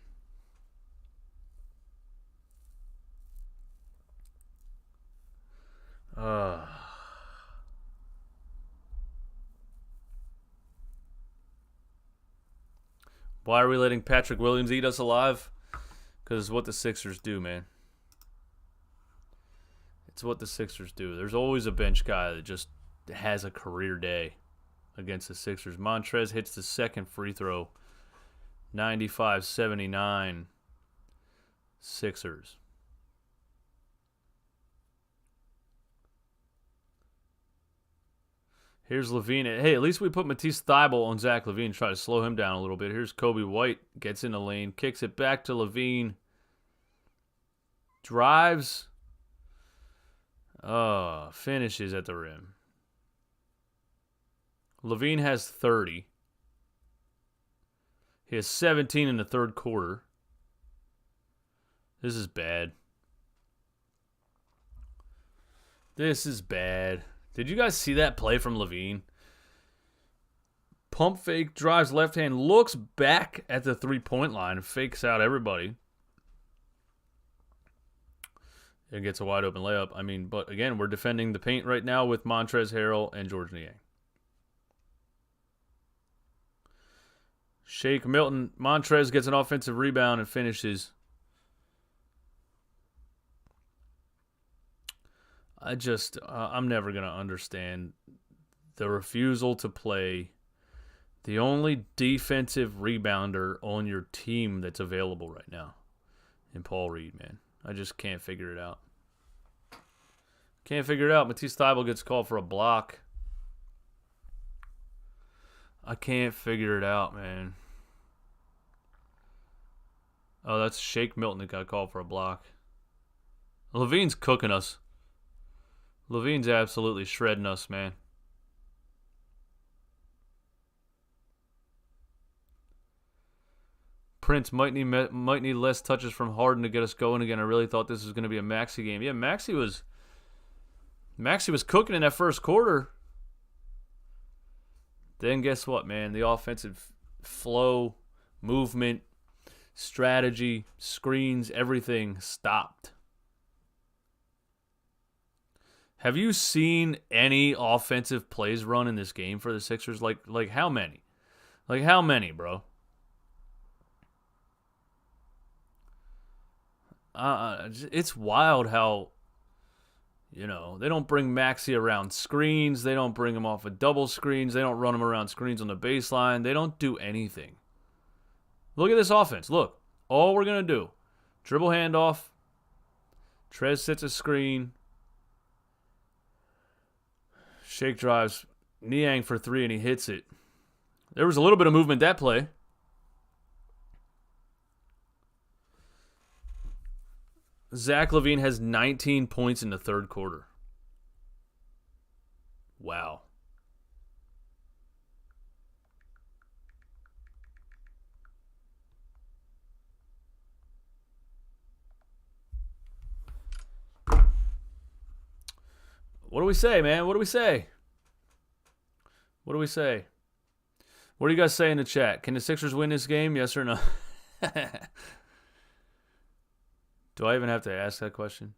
Why are we letting Patrick Williams eat us alive? Because it's what the Sixers do, man. It's what the Sixers do. There's always a bench guy that just has a career day against the Sixers. Montrez hits the second free throw. 95-79 Sixers. Here's LaVine. Hey, at least we put Matisse Thybulle on Zach LaVine, try to slow him down a little bit. Here's Kobe White. Gets in the lane. Kicks it back to LaVine. Drives. Finishes at the rim. LaVine has 30. He has 17 in the third quarter. This is bad. This is bad. Did you guys see that play from LaVine? Pump fake, drives left hand, looks back at the three-point line, fakes out everybody. And gets a wide open layup. I mean, but again, we're defending the paint right now with Montrezl Harrell and George Niang. Shake Milton. Montrez gets an offensive rebound and finishes. I'm never going to understand the refusal to play the only defensive rebounder on your team that's available right now in Paul Reed, man. I just can't figure it out. Can't figure it out. Matisse Thybulle gets called for a block. I can't figure it out, man. Oh, that's Shake Milton that got called for a block. LaVine's cooking us. LaVine's absolutely shredding us, man. Prince might need less touches from Harden to get us going again. I really thought this was going to be a Maxey game. Yeah, Maxey was cooking in that first quarter. Then guess what, man? The offensive flow, movement, strategy, screens, everything stopped. Have you seen any offensive plays run in this game for the Sixers? Like how many? Like how many, bro? It's wild how, they don't bring Maxey around screens. They don't bring him off of double screens. They don't run him around screens on the baseline. They don't do anything. Look at this offense. Look, all we're going to do, dribble handoff. Trez sets a screen. Shake drives. Niang for three, and he hits it. There was a little bit of movement that play. Zach LaVine has 19 points in the third quarter. Wow. What do we say, man? What do we say? What do we say? What do you guys say in the chat? Can the Sixers win this game? Yes or no? Do I even have to ask that question?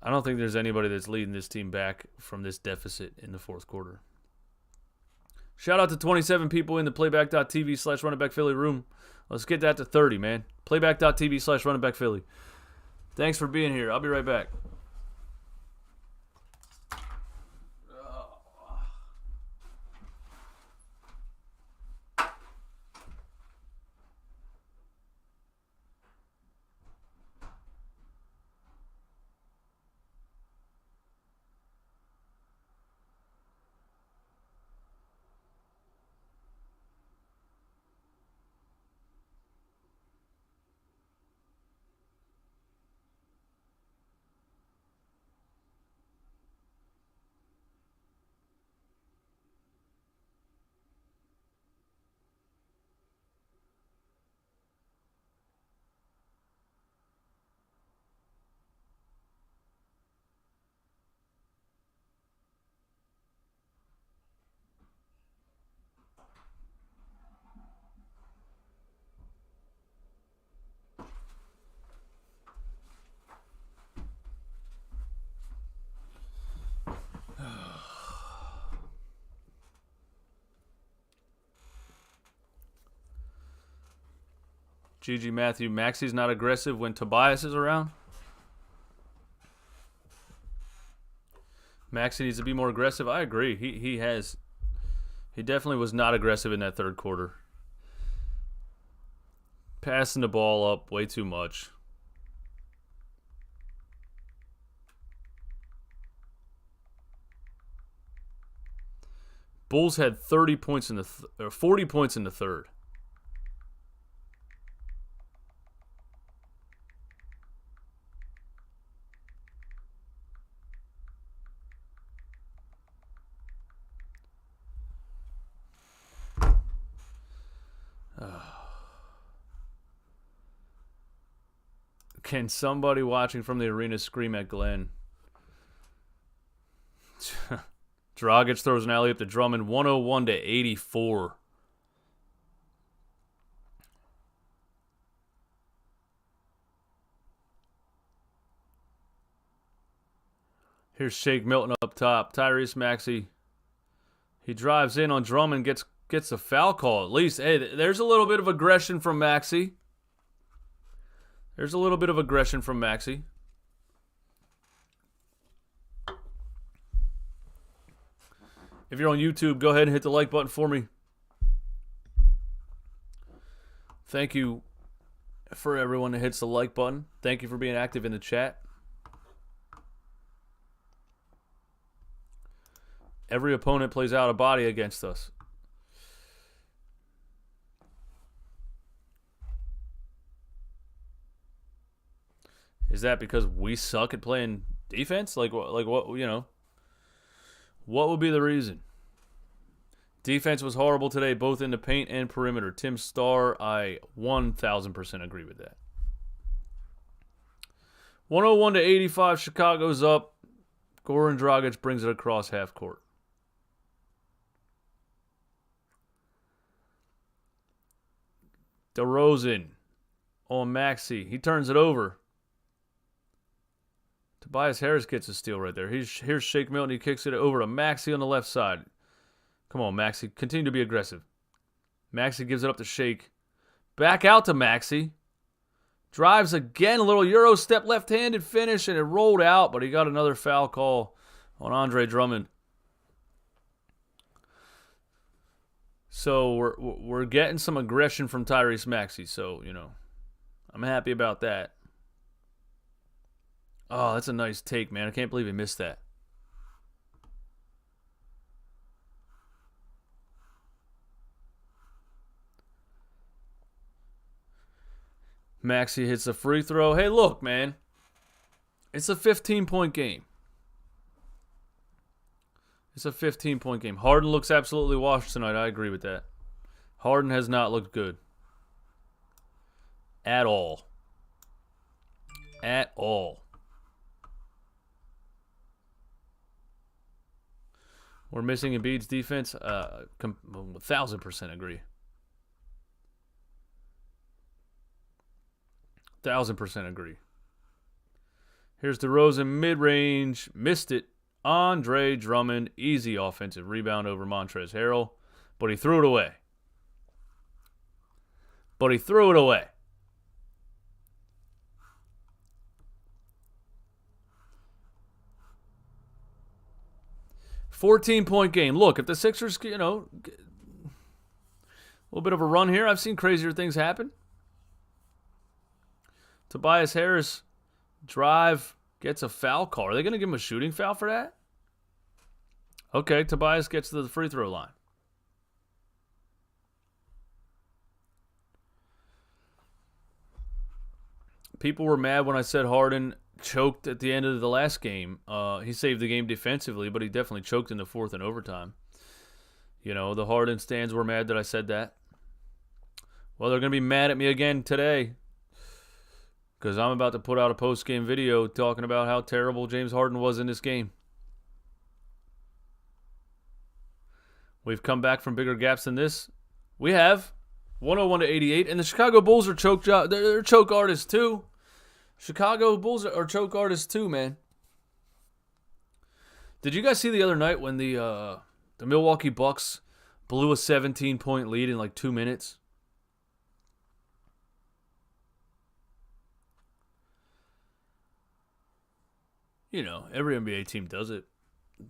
I don't think there's anybody that's leading this team back from this deficit in the fourth quarter. Shout out to 27 people in the playback.tv/runningbackphilly room. Let's get that to 30, man. Playback.tv/runningbackphilly. Thanks for being here. I'll be right back. GG Matthew, Maxey's not aggressive when Tobias is around. Maxey needs to be more aggressive. I agree. He definitely was not aggressive in that third quarter. Passing the ball up way too much. Bulls had 30 points in the 40 points in the third. Can somebody watching from the arena scream at Glenn? Dragic throws an alley-oop to Drummond, 101-84. Here's Shake Milton up top. Tyrese Maxey. He drives in on Drummond, gets a foul call at least. Hey, there's a little bit of aggression from Maxey. There's a little bit of aggression from Maxey. If you're on YouTube, go ahead and hit the like button for me. Thank you for everyone that hits the like button. Thank you for being active in the chat. Every opponent plays out a body against us. Is that because we suck at playing defense? Like what, you know? What would be the reason? Defense was horrible today, both in the paint and perimeter. Tim Starr, I 1,000% agree with that. 101-85, Chicago's up. Goran Dragic brings it across half court. DeRozan on Maxey. He turns it over. Tobias Harris gets a steal right there. Here's Shake Milton. He kicks it over to Maxey on the left side. Come on, Maxey. Continue to be aggressive. Maxey gives it up to Shake. Back out to Maxey. Drives again. A little Euro step left-handed finish, and it rolled out, but he got another foul call on Andre Drummond. So we're getting some aggression from Tyrese Maxey. So, you know, I'm happy about that. Oh, that's a nice take, man. I can't believe he missed that. Maxey hits a free throw. Hey, look, man. It's a 15-point game. It's a 15-point game. Harden looks absolutely washed tonight. I agree with that. Harden has not looked good. At all. At all. We're missing Embiid's defense. 1,000% agree. 1,000% agree. Here's DeRozan mid-range. Missed it. Andre Drummond. Easy offensive rebound over Montrezl Harrell. But he threw it away. 14-point game. Look, if the Sixers, a little bit of a run here. I've seen crazier things happen. Tobias Harris drive, gets a foul call. Are they going to give him a shooting foul for that? Okay, Tobias gets to the free throw line. People were mad when I said Harden choked at the end of the last game. He saved the game defensively, but he definitely choked in the fourth and overtime. The Harden stands were mad that I said that. Well, they're going to be mad at me again today because I'm about to put out a post-game video talking about how terrible James Harden was in this game. We've come back from bigger gaps than this. We have 101-88, and the Chicago Bulls are they're choke artists too. Chicago Bulls are choke artists too, man. Did you guys see the other night when the Milwaukee Bucks blew a 17-point lead in like 2 minutes? Every NBA team does it.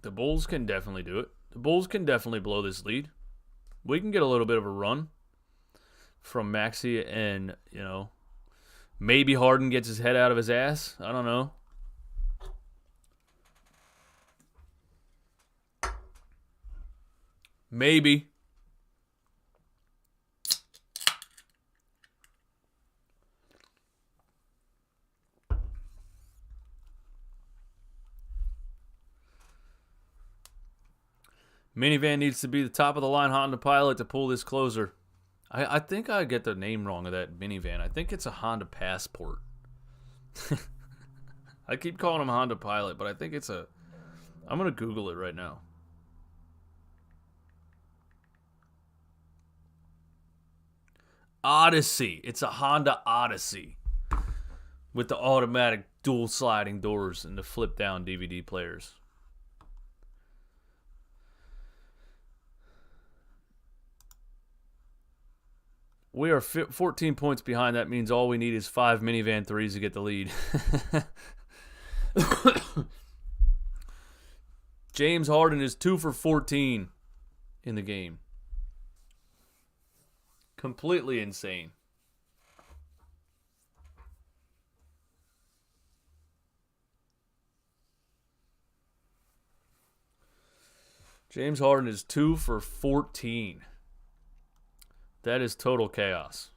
The Bulls can definitely do it. The Bulls can definitely blow this lead. We can get a little bit of a run from Maxey and, maybe Harden gets his head out of his ass. I don't know. Maybe. Minivan needs to be the top of the line Honda Pilot to pull this closer. I think I get the name wrong of that minivan. I think it's a Honda Passport. I keep calling him Honda Pilot, but I think it's a... I'm going to Google it right now. Odyssey. It's a Honda Odyssey. With the automatic dual sliding doors and the flip down DVD players. We are 14 points behind. That means all we need is 5 minivan threes to get the lead. James Harden is 2 for 14 in the game. Completely insane. James Harden is 2 for 14. That is total chaos.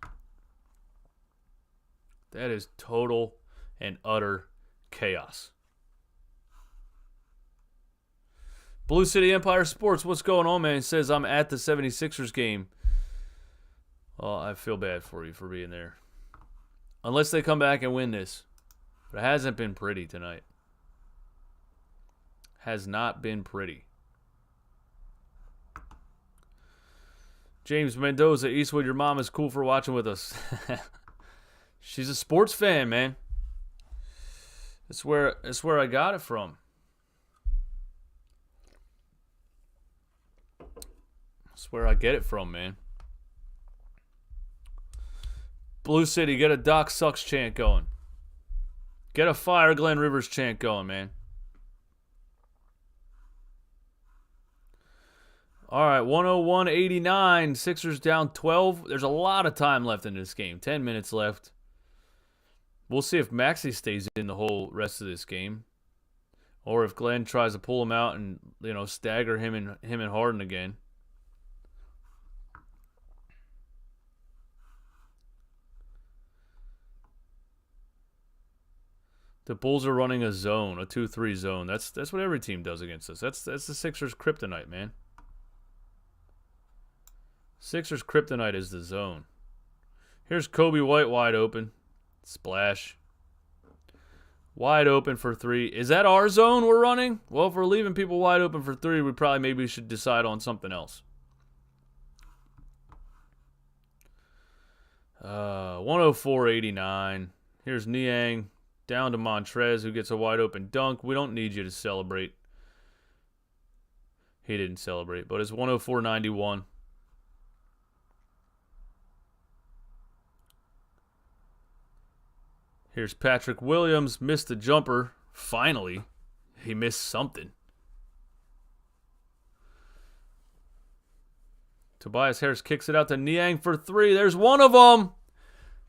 That is total and utter chaos. Blue City Empire Sports, what's going on, man? It says I'm at the 76ers game. Oh, I feel bad for you for being there. Unless they come back and win this. But it hasn't been pretty tonight. Has not been pretty. James Mendoza, Eastwood, your mom is cool for watching with us. She's a sports fan, man. That's where I got it from. That's where I get it from, man. Blue City, get a Doc Sucks chant going. Get a Fire Glenn Rivers chant going, man. All right, 101-89. Sixers down 12. There's a lot of time left in this game. 10 minutes left. We'll see if Maxey stays in the whole rest of this game. Or if Glenn tries to pull him out and, stagger him and Harden again. The Bulls are running a zone, a 2-3 zone. That's what every team does against us. That's the Sixers' kryptonite, man. Sixers' kryptonite is the zone. Here's Kobe White wide open. Splash. Wide open for 3. Is that our zone we're running? Well, if we're leaving people wide open for 3, we probably maybe should decide on something else. 104-89. Here's Niang down to Montrez, who gets a wide open dunk. We don't need you to celebrate. He didn't celebrate, but it's 104-91. Here's Patrick Williams. Missed the jumper. Finally. He missed something. Tobias Harris kicks it out to Niang for 3. There's one of them.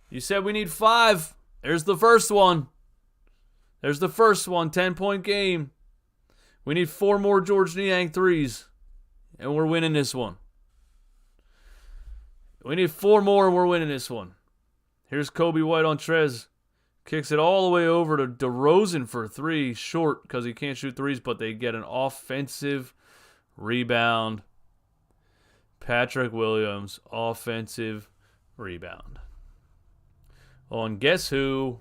You said we need 5. There's the first one. There's the first one. 10-point game. We need 4 more George Niang 3s. And we're winning this one. We need 4 more and we're winning this one. Here's Kobe White on Trez. Kicks it all the way over to DeRozan for 3. Short because he can't shoot 3s, but they get an offensive rebound. Patrick Williams, offensive rebound. Oh, and guess who?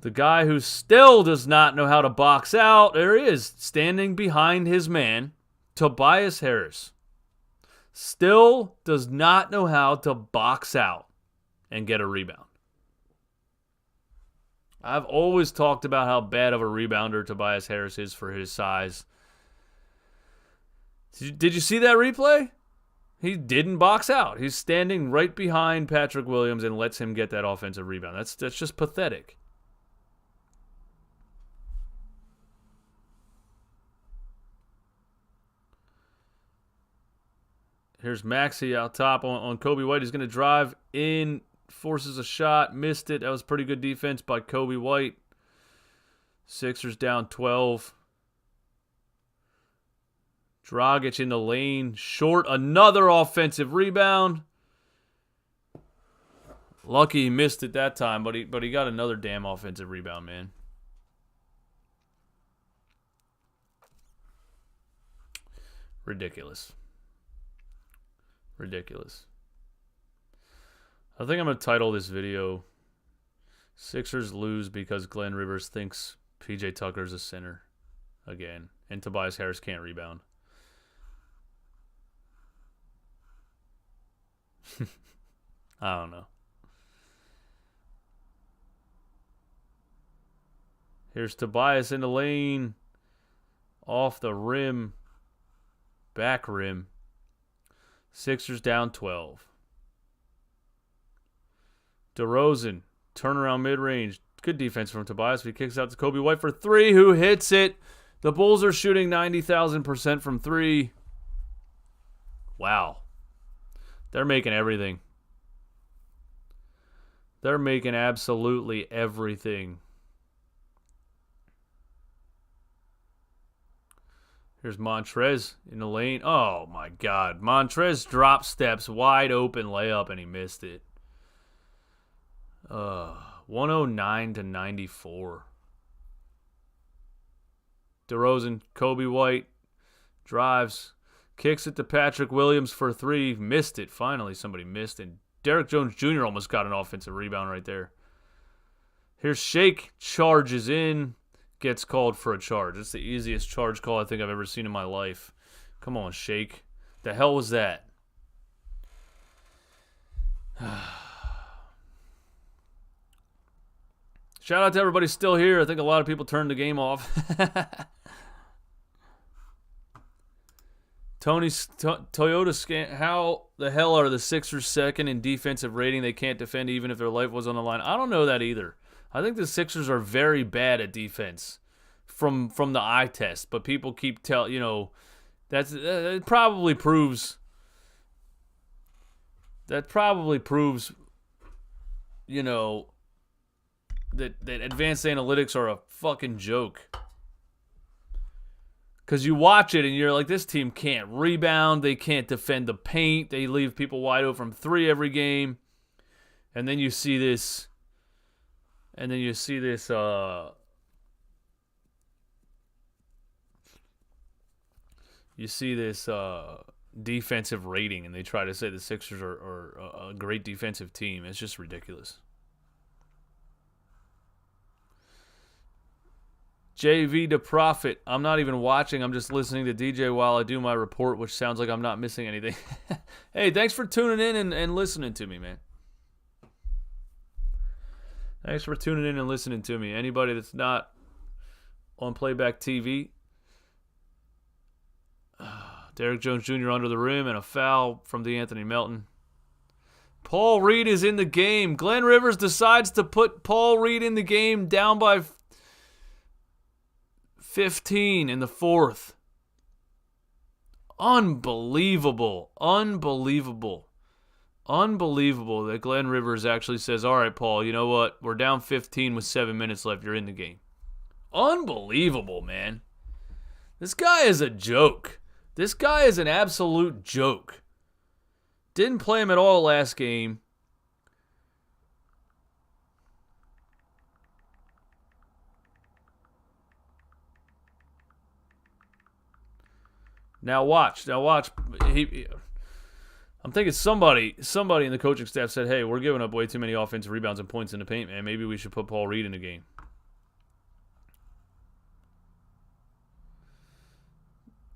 The guy who still does not know how to box out. There he is, standing behind his man, Tobias Harris. Still does not know how to box out and get a rebound. I've always talked about how bad of a rebounder Tobias Harris is for his size. Did you see that replay? He didn't box out. He's standing right behind Patrick Williams and lets him get that offensive rebound. That's just pathetic. Here's Maxey out top on Kobe White. He's going to drive in, forces a shot, missed it. That was pretty good defense by Kobe White. Sixers down 12. Dragic in the lane. Short, another offensive rebound. Lucky he missed it that time, but he got another damn offensive rebound, man. Ridiculous. Ridiculous. I think I'm going to title this video, Sixers lose because Glenn Rivers thinks PJ Tucker's a center again, and Tobias Harris can't rebound. I don't know. Here's Tobias in the lane. Off the rim. Back rim. Sixers down 12. DeRozan, turnaround mid-range. Good defense from Tobias. He kicks out to Kobe White for 3, who hits it. The Bulls are shooting 90,000% from 3. Wow. They're making everything. They're making absolutely everything. Here's Montrez in the lane. Oh, my God. Montrez drop steps, wide open layup, and he missed it. 109-94. DeRozan, Kobe White, drives, kicks it to Patrick Williams for 3. Missed it. Finally, somebody missed. And Derrick Jones Jr. almost got an offensive rebound right there. Here's Shake, charges in, gets called for a charge. It's the easiest charge call I think I've ever seen in my life. Come on, Shake. The hell was that? Shout out to everybody still here. I think a lot of people turned the game off. Toyota scan. How the hell are the Sixers second in defensive rating? They can't defend even if their life was on the line. I don't know that either. I think the Sixers are very bad at defense from the eye test, but people keep it probably proves that advanced analytics are a fucking joke. Because you watch it and you're like, this team can't rebound. They can't defend the paint. They leave people wide open from 3 every game. And then you see this, And then you see this defensive rating, and they try to say the Sixers are a great defensive team. It's just ridiculous. JV to Profit. I'm not even watching. I'm just listening to DJ while I do my report, which sounds like I'm not missing anything. Hey, thanks for tuning in and listening to me, man. Thanks for tuning in and listening to me. Anybody that's not on Playback TV, Derrick Jones Jr. under the rim and a foul from DeAnthony Melton. Paul Reed is in the game. Glenn Rivers decides to put Paul Reed in the game, down by 15 in the fourth. Unbelievable that Glenn Rivers actually says, all right, Paul, you know what? We're down 15 with 7 minutes left. You're in the game. Unbelievable, man. This guy is a joke. This guy is an absolute joke. Didn't play him at all last game. Now watch. I'm thinking somebody in the coaching staff said, hey, we're giving up way too many offensive rebounds and points in the paint, man. Maybe we should put Paul Reed in the game.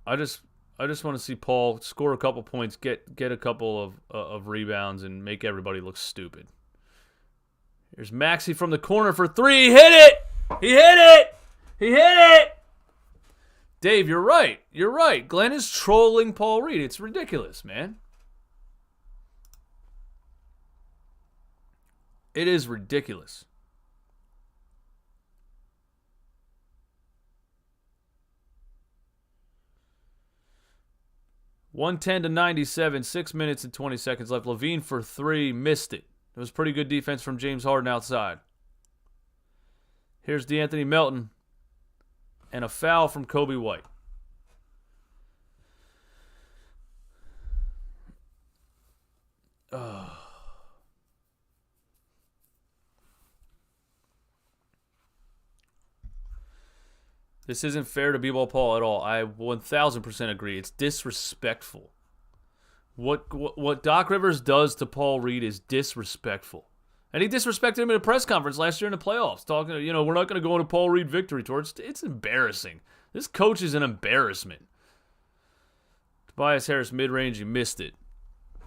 I just want to see Paul score a couple points, get a couple of rebounds, and make everybody look stupid. Here's Maxey from the corner for three. He hit it! He hit it! Dave, you're right. Glenn is trolling Paul Reed. It's ridiculous, man. It is ridiculous. (110-97), 6 minutes and 20 seconds left. Levine for three, missed it. It was pretty good defense from James Harden outside. Here's DeAnthony Melton. And a foul from Kobe White. This isn't fair to B-Ball Paul at all. I 1000% agree. It's disrespectful. What Doc Rivers does to Paul Reed is disrespectful. And he disrespected him in a press conference last year in the playoffs, talking, we're not going to go on a Paul Reed victory tour. It's embarrassing. This coach is an embarrassment. Tobias Harris mid-range, he missed it.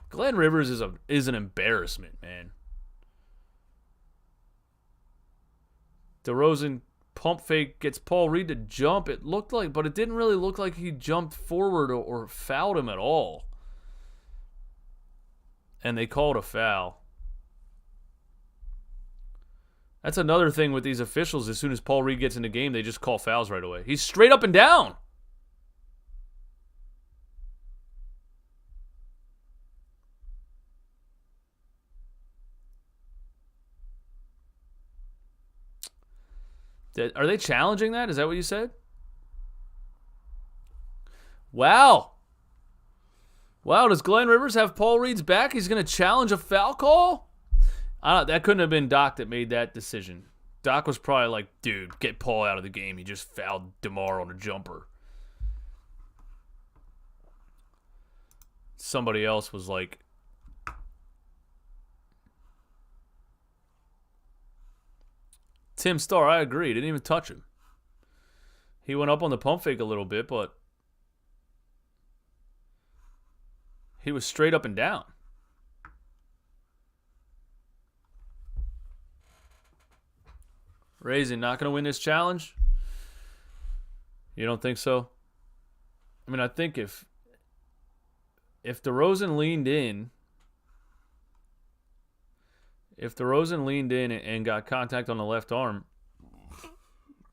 Glenn Rivers is an embarrassment, man. DeRozan pump fake gets Paul Reed to jump. It looked like, but it didn't really look like he jumped forward or fouled him at all. And they called a foul. That's another thing with these officials. As soon as Paul Reed gets in the game, they just call fouls right away. He's straight up and down. Are they challenging that? Is that what you said? Wow. Does Glenn Rivers have Paul Reed's back? He's going to challenge a foul call? That couldn't have been Doc that made that decision. Doc was probably like, dude, get Paul out of the game. He just fouled Damar on a jumper. Somebody else was like, Tim Starr, I agree. Didn't even touch him. He went up on the pump fake a little bit, but he was straight up and down. Raisin, not going to win this challenge? You don't think so? I mean, I think if DeRozan leaned in, and got contact on the left arm,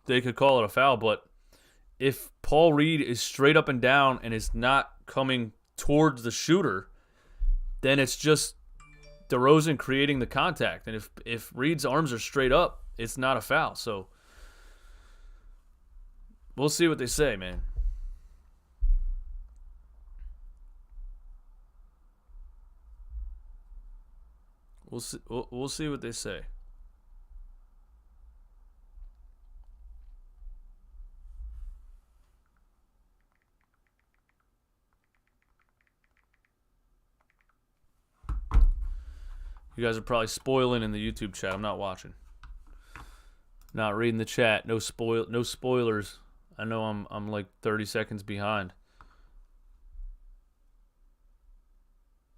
they could call it a foul. But if Paul Reed is straight up and down and is not coming towards the shooter, then it's just DeRozan creating the contact. And if Reed's arms are straight up, it's not a foul. So we'll see what they say, man. We'll see what they say. You guys are probably spoiling in the YouTube chat. I'm not watching. Not reading the chat. No spoilers. I know I'm like 30 seconds behind.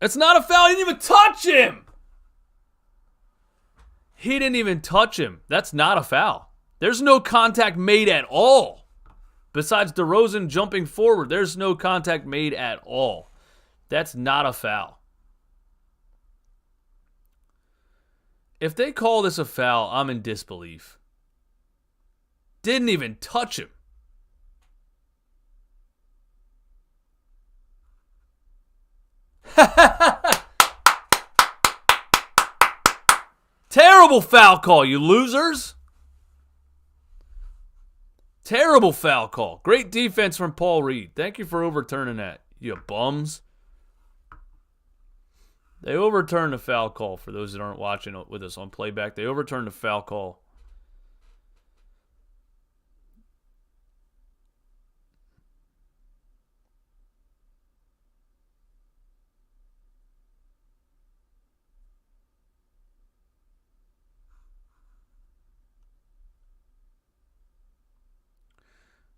It's not a foul. He didn't even touch him. He didn't even touch him. That's not a foul. There's no contact made at all. Besides DeRozan jumping forward, there's no contact made at all. That's not a foul. If they call this a foul, I'm in disbelief. Didn't even touch him. Terrible foul call, you losers. Terrible foul call. Great defense from Paul Reed. Thank you for overturning that, you bums. They overturned the foul call. For those that aren't watching with us on playback, they overturned the foul call.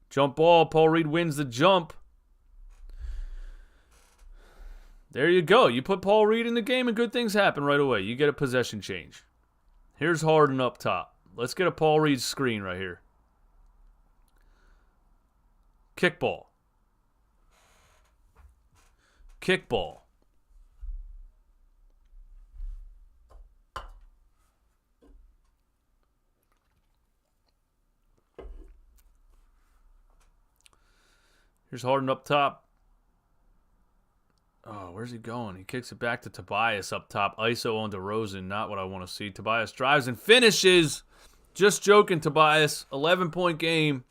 Jump ball. Paul Reed wins the jump. There you go. You put Paul Reed in the game and good things happen right away. You get a possession change. Here's Harden up top. Let's get a Paul Reed screen right here. Kickball. Kickball. Here's Harden up top. Oh, where's he going? He kicks it back to Tobias up top. ISO on DeRozan. Not what I want to see. Tobias drives and finishes. Just joking, Tobias. 11-point game.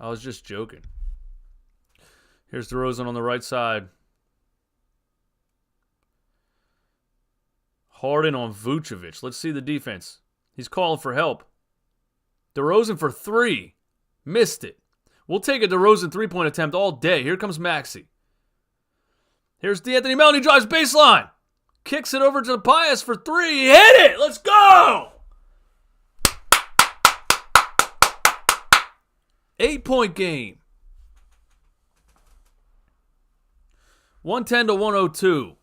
I was just joking. Here's DeRozan on the right side. Harden on Vucevic. Let's see the defense. He's calling for help. DeRozan for three. Missed it. We'll take a DeRozan three-point attempt all day. Here comes Maxey. Here's D'Anthony Melton. He drives baseline. Kicks it over to Tobias for three. He hit it. Let's go. 8-point game. 110 to 102.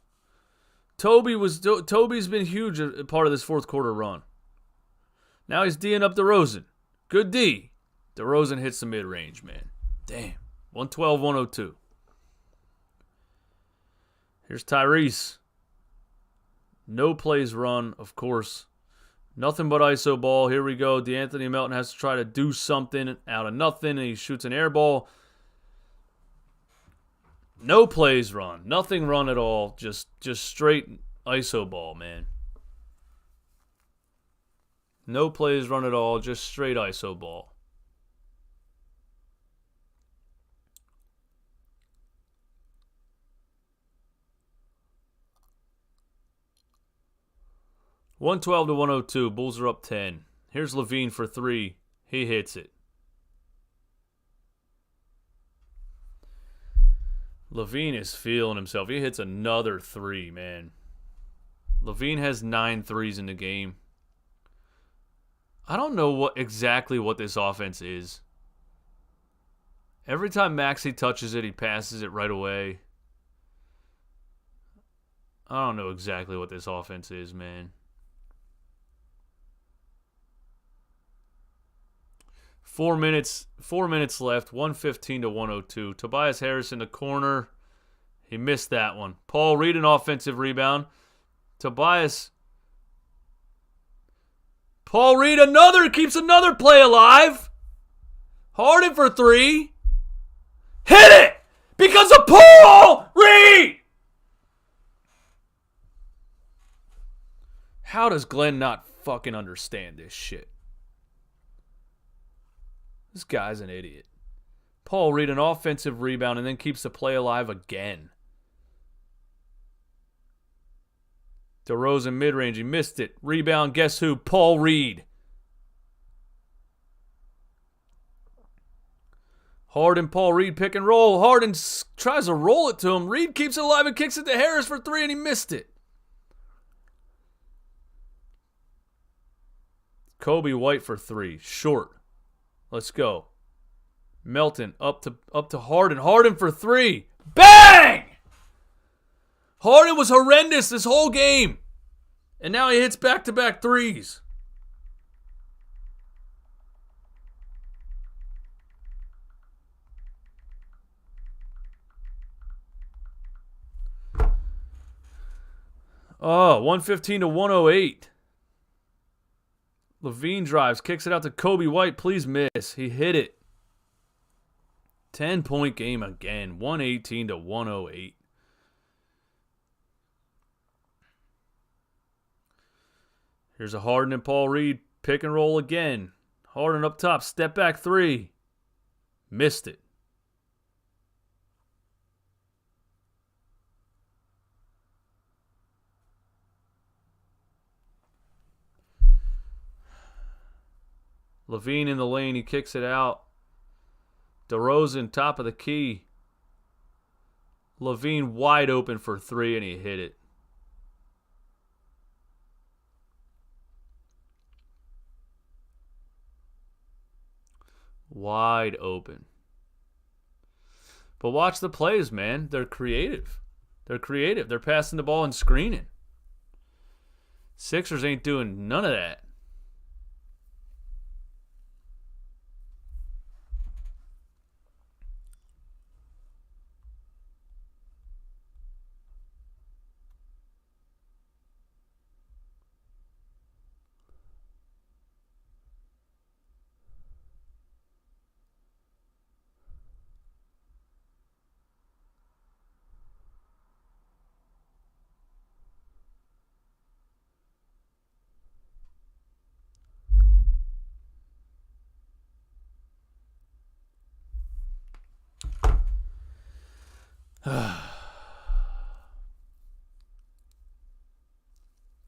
Toby's been huge a part of this fourth quarter run. Now he's D'ing up DeRozan. Good D. DeRozan hits the mid-range, man. Damn. 112-102. Here's Tyrese. No plays run, of course. Nothing but ISO ball. Here we go. D'Anthony Melton has to try to do something out of nothing, and he shoots an air ball. No plays run. Nothing run at all. Just straight ISO ball, man. No plays run at all. Just straight ISO ball. $112 to 102. Bulls are up 10. Here's Levine for three. He hits it. Levine is feeling himself. He hits another three, man. Levine has 9 threes in the game. I don't know exactly what this offense is. Every time Maxey touches it, he passes it right away. I don't know exactly what this offense is, man. 4 minutes left. 115 to 102. Tobias Harris in the corner. He missed that one. Paul Reed, an offensive rebound. Paul Reed keeps another play alive. Harden for three. Hit it! Because of Paul Reed! How does Glenn not fucking understand this shit? This guy's an idiot. Paul Reed, an offensive rebound, and then keeps the play alive again. DeRozan mid-range. He missed it. Rebound, guess who? Paul Reed. Harden, Paul Reed, pick and roll. Harden tries to roll it to him. Reed keeps it alive and kicks it to Harris for 3, and he missed it. Kobe White for 3. Short. Let's go. Melton up to Harden. Harden for 3. Bang! Harden was horrendous this whole game. And now he hits back-to-back threes. Oh, 115 to 108. Levine drives, kicks it out to Kobe White. Please miss. He hit it. 10-point game again. 118 to 108. Here's a Harden and Paul Reed. Pick and roll again. Harden up top. Step back 3. Missed it. Levine in the lane. He kicks it out. DeRozan, top of the key. Levine wide open for 3, and he hit it. Wide open. But watch the plays, man. They're creative. They're creative. They're passing the ball and screening. Sixers ain't doing none of that.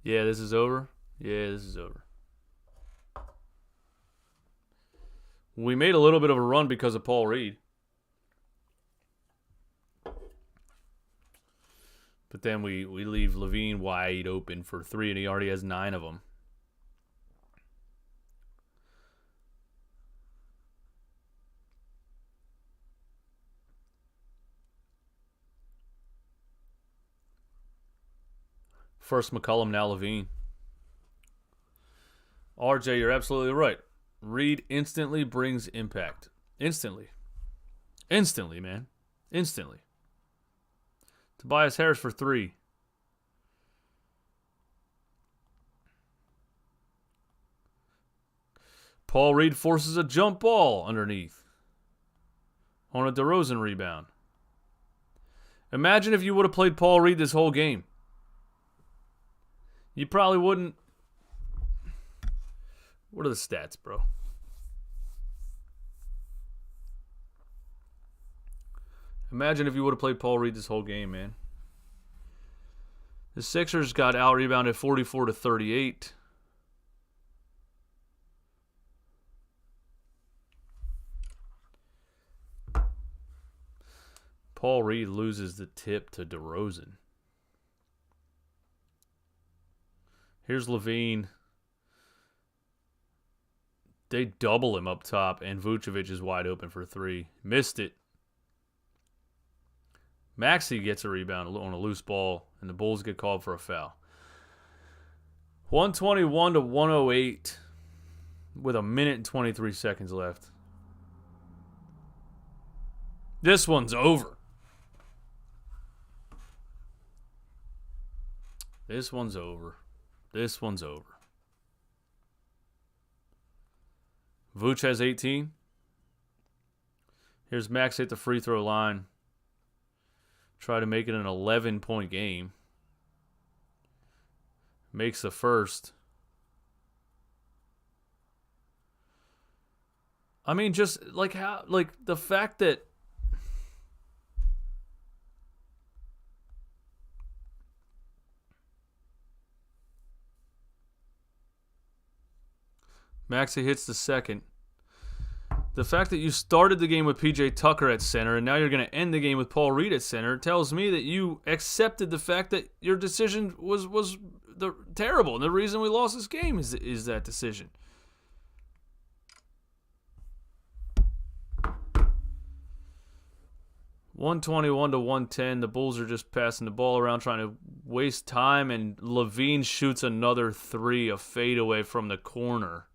Yeah, this is over. Yeah, this is over. We made a little bit of a run because of Paul Reed. But then we leave Levine wide open for 3, and he already has 9 of them. First McCollum, now Levine. RJ, you're absolutely right. Reed instantly brings impact. Instantly. Instantly, man. Instantly. Tobias Harris for 3. Paul Reed forces a jump ball underneath on a DeRozan rebound. Imagine if you would have played Paul Reed this whole game. You probably wouldn't. What are the stats, bro? Imagine if you would have played Paul Reed this whole game, man. The Sixers got out-rebounded 44 to 38. Paul Reed loses the tip to DeRozan. Here's Levine. They double him up top, and Vucevic is wide open for 3. Missed it. Maxey gets a rebound on a loose ball, and the Bulls get called for a foul. 121 to 108 with a minute and 23 seconds left. This one's over. This one's over. This one's over. Vooch has 18. Here's Max at the free throw line. Try to make it an 11-point game. Makes the first. I mean, just like how, like the fact that Maxey hits the second. The fact that you started the game with PJ Tucker at center and now you're going to end the game with Paul Reed at center tells me that you accepted the fact that your decision was terrible. And the reason we lost this game is that decision. $121 to $110. The Bulls are just passing the ball around, trying to waste time, and Levine shoots another three, a fadeaway from the corner.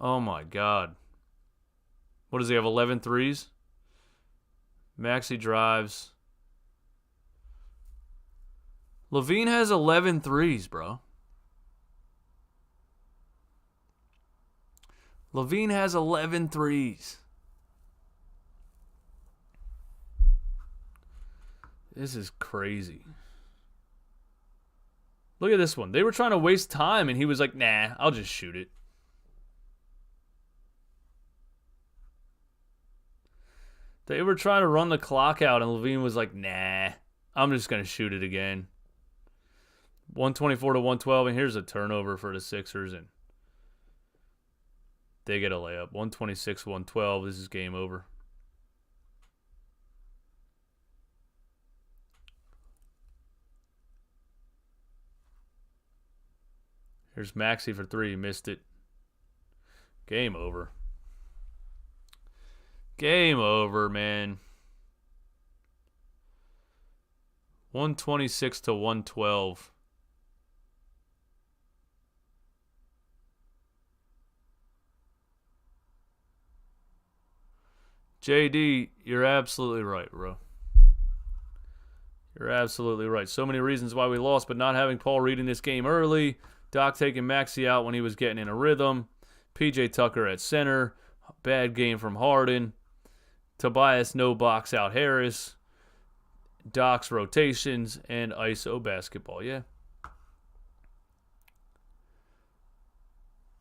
Oh my God. What does he have, 11 threes? Maxey drives. Levine has 11 threes, bro. Levine has 11 threes. This is crazy. Look at this one. They were trying to waste time, and he was like, nah, I'll just shoot it. They were trying to run the clock out, and Levine was like, nah, I'm just going to shoot it again. 124 to 112, and here's a turnover for the Sixers, and they get a layup. 126 112. This is game over. Here's Maxey for three. Missed it. Game over. Game over, man. 126 to 112. JD, you're absolutely right, bro. You're absolutely right. So many reasons why we lost, but not having Paul Reed in this game early. Doc taking Maxey out when he was getting in a rhythm. PJ Tucker at center. Bad game from Harden. Tobias no box out Harris. Doc's rotations and ISO basketball. Yeah.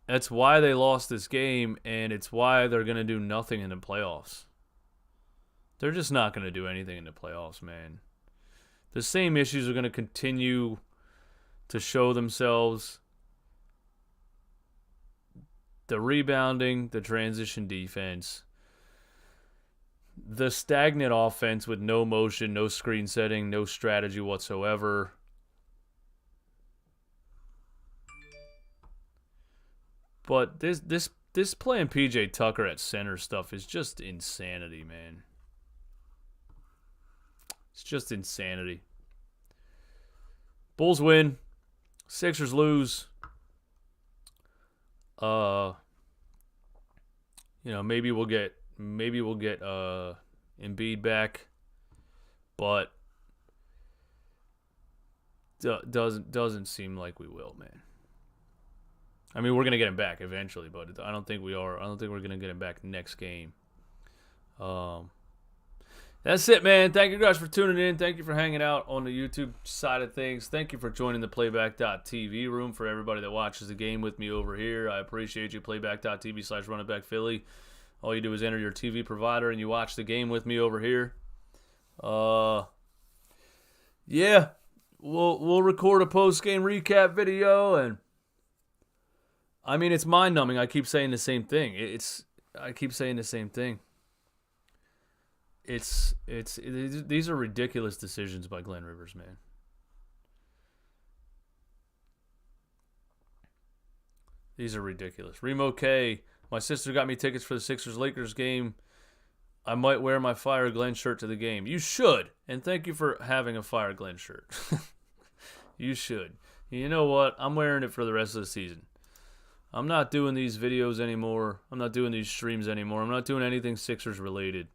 That's why they lost this game, and it's why they're going to do nothing in the playoffs. They're just not going to do anything in the playoffs, man. The same issues are going to continue to show themselves. The rebounding, the transition defense, the stagnant offense with no motion, no screen setting, no strategy whatsoever. But this playing PJ Tucker at center stuff is just insanity, man. It's just insanity. Bulls win. Sixers lose. Maybe we'll get Embiid back, but doesn't seem like we will, man. I mean, we're gonna get him back eventually, but I don't think we are. I don't think we're gonna get him back next game. That's it, man. Thank you guys for tuning in. Thank you for hanging out on the YouTube side of things. Thank you for joining the Playback.TV room. For everybody that watches the game with me over here, I appreciate you. Playback.tv/RunItBackPhilly. All you do is enter your TV provider and you watch the game with me over here. Yeah, we'll record a post-game recap video, and I mean, it's mind-numbing. I keep saying the same thing. These are ridiculous decisions by Glenn Rivers, man. These are ridiculous. Remo K, my sister got me tickets for the Sixers-Lakers game. I might wear my Fire Glenn shirt to the game. You should. And thank you for having a Fire Glenn shirt. You should. You know what? I'm wearing it for the rest of the season. I'm not doing these videos anymore. I'm not doing these streams anymore. I'm not doing anything Sixers related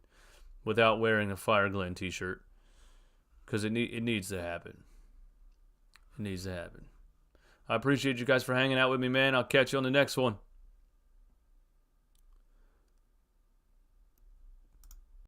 without wearing a Fire Glenn t-shirt. Because it needs to happen. It needs to happen. I appreciate you guys for hanging out with me, man. I'll catch you on the next one.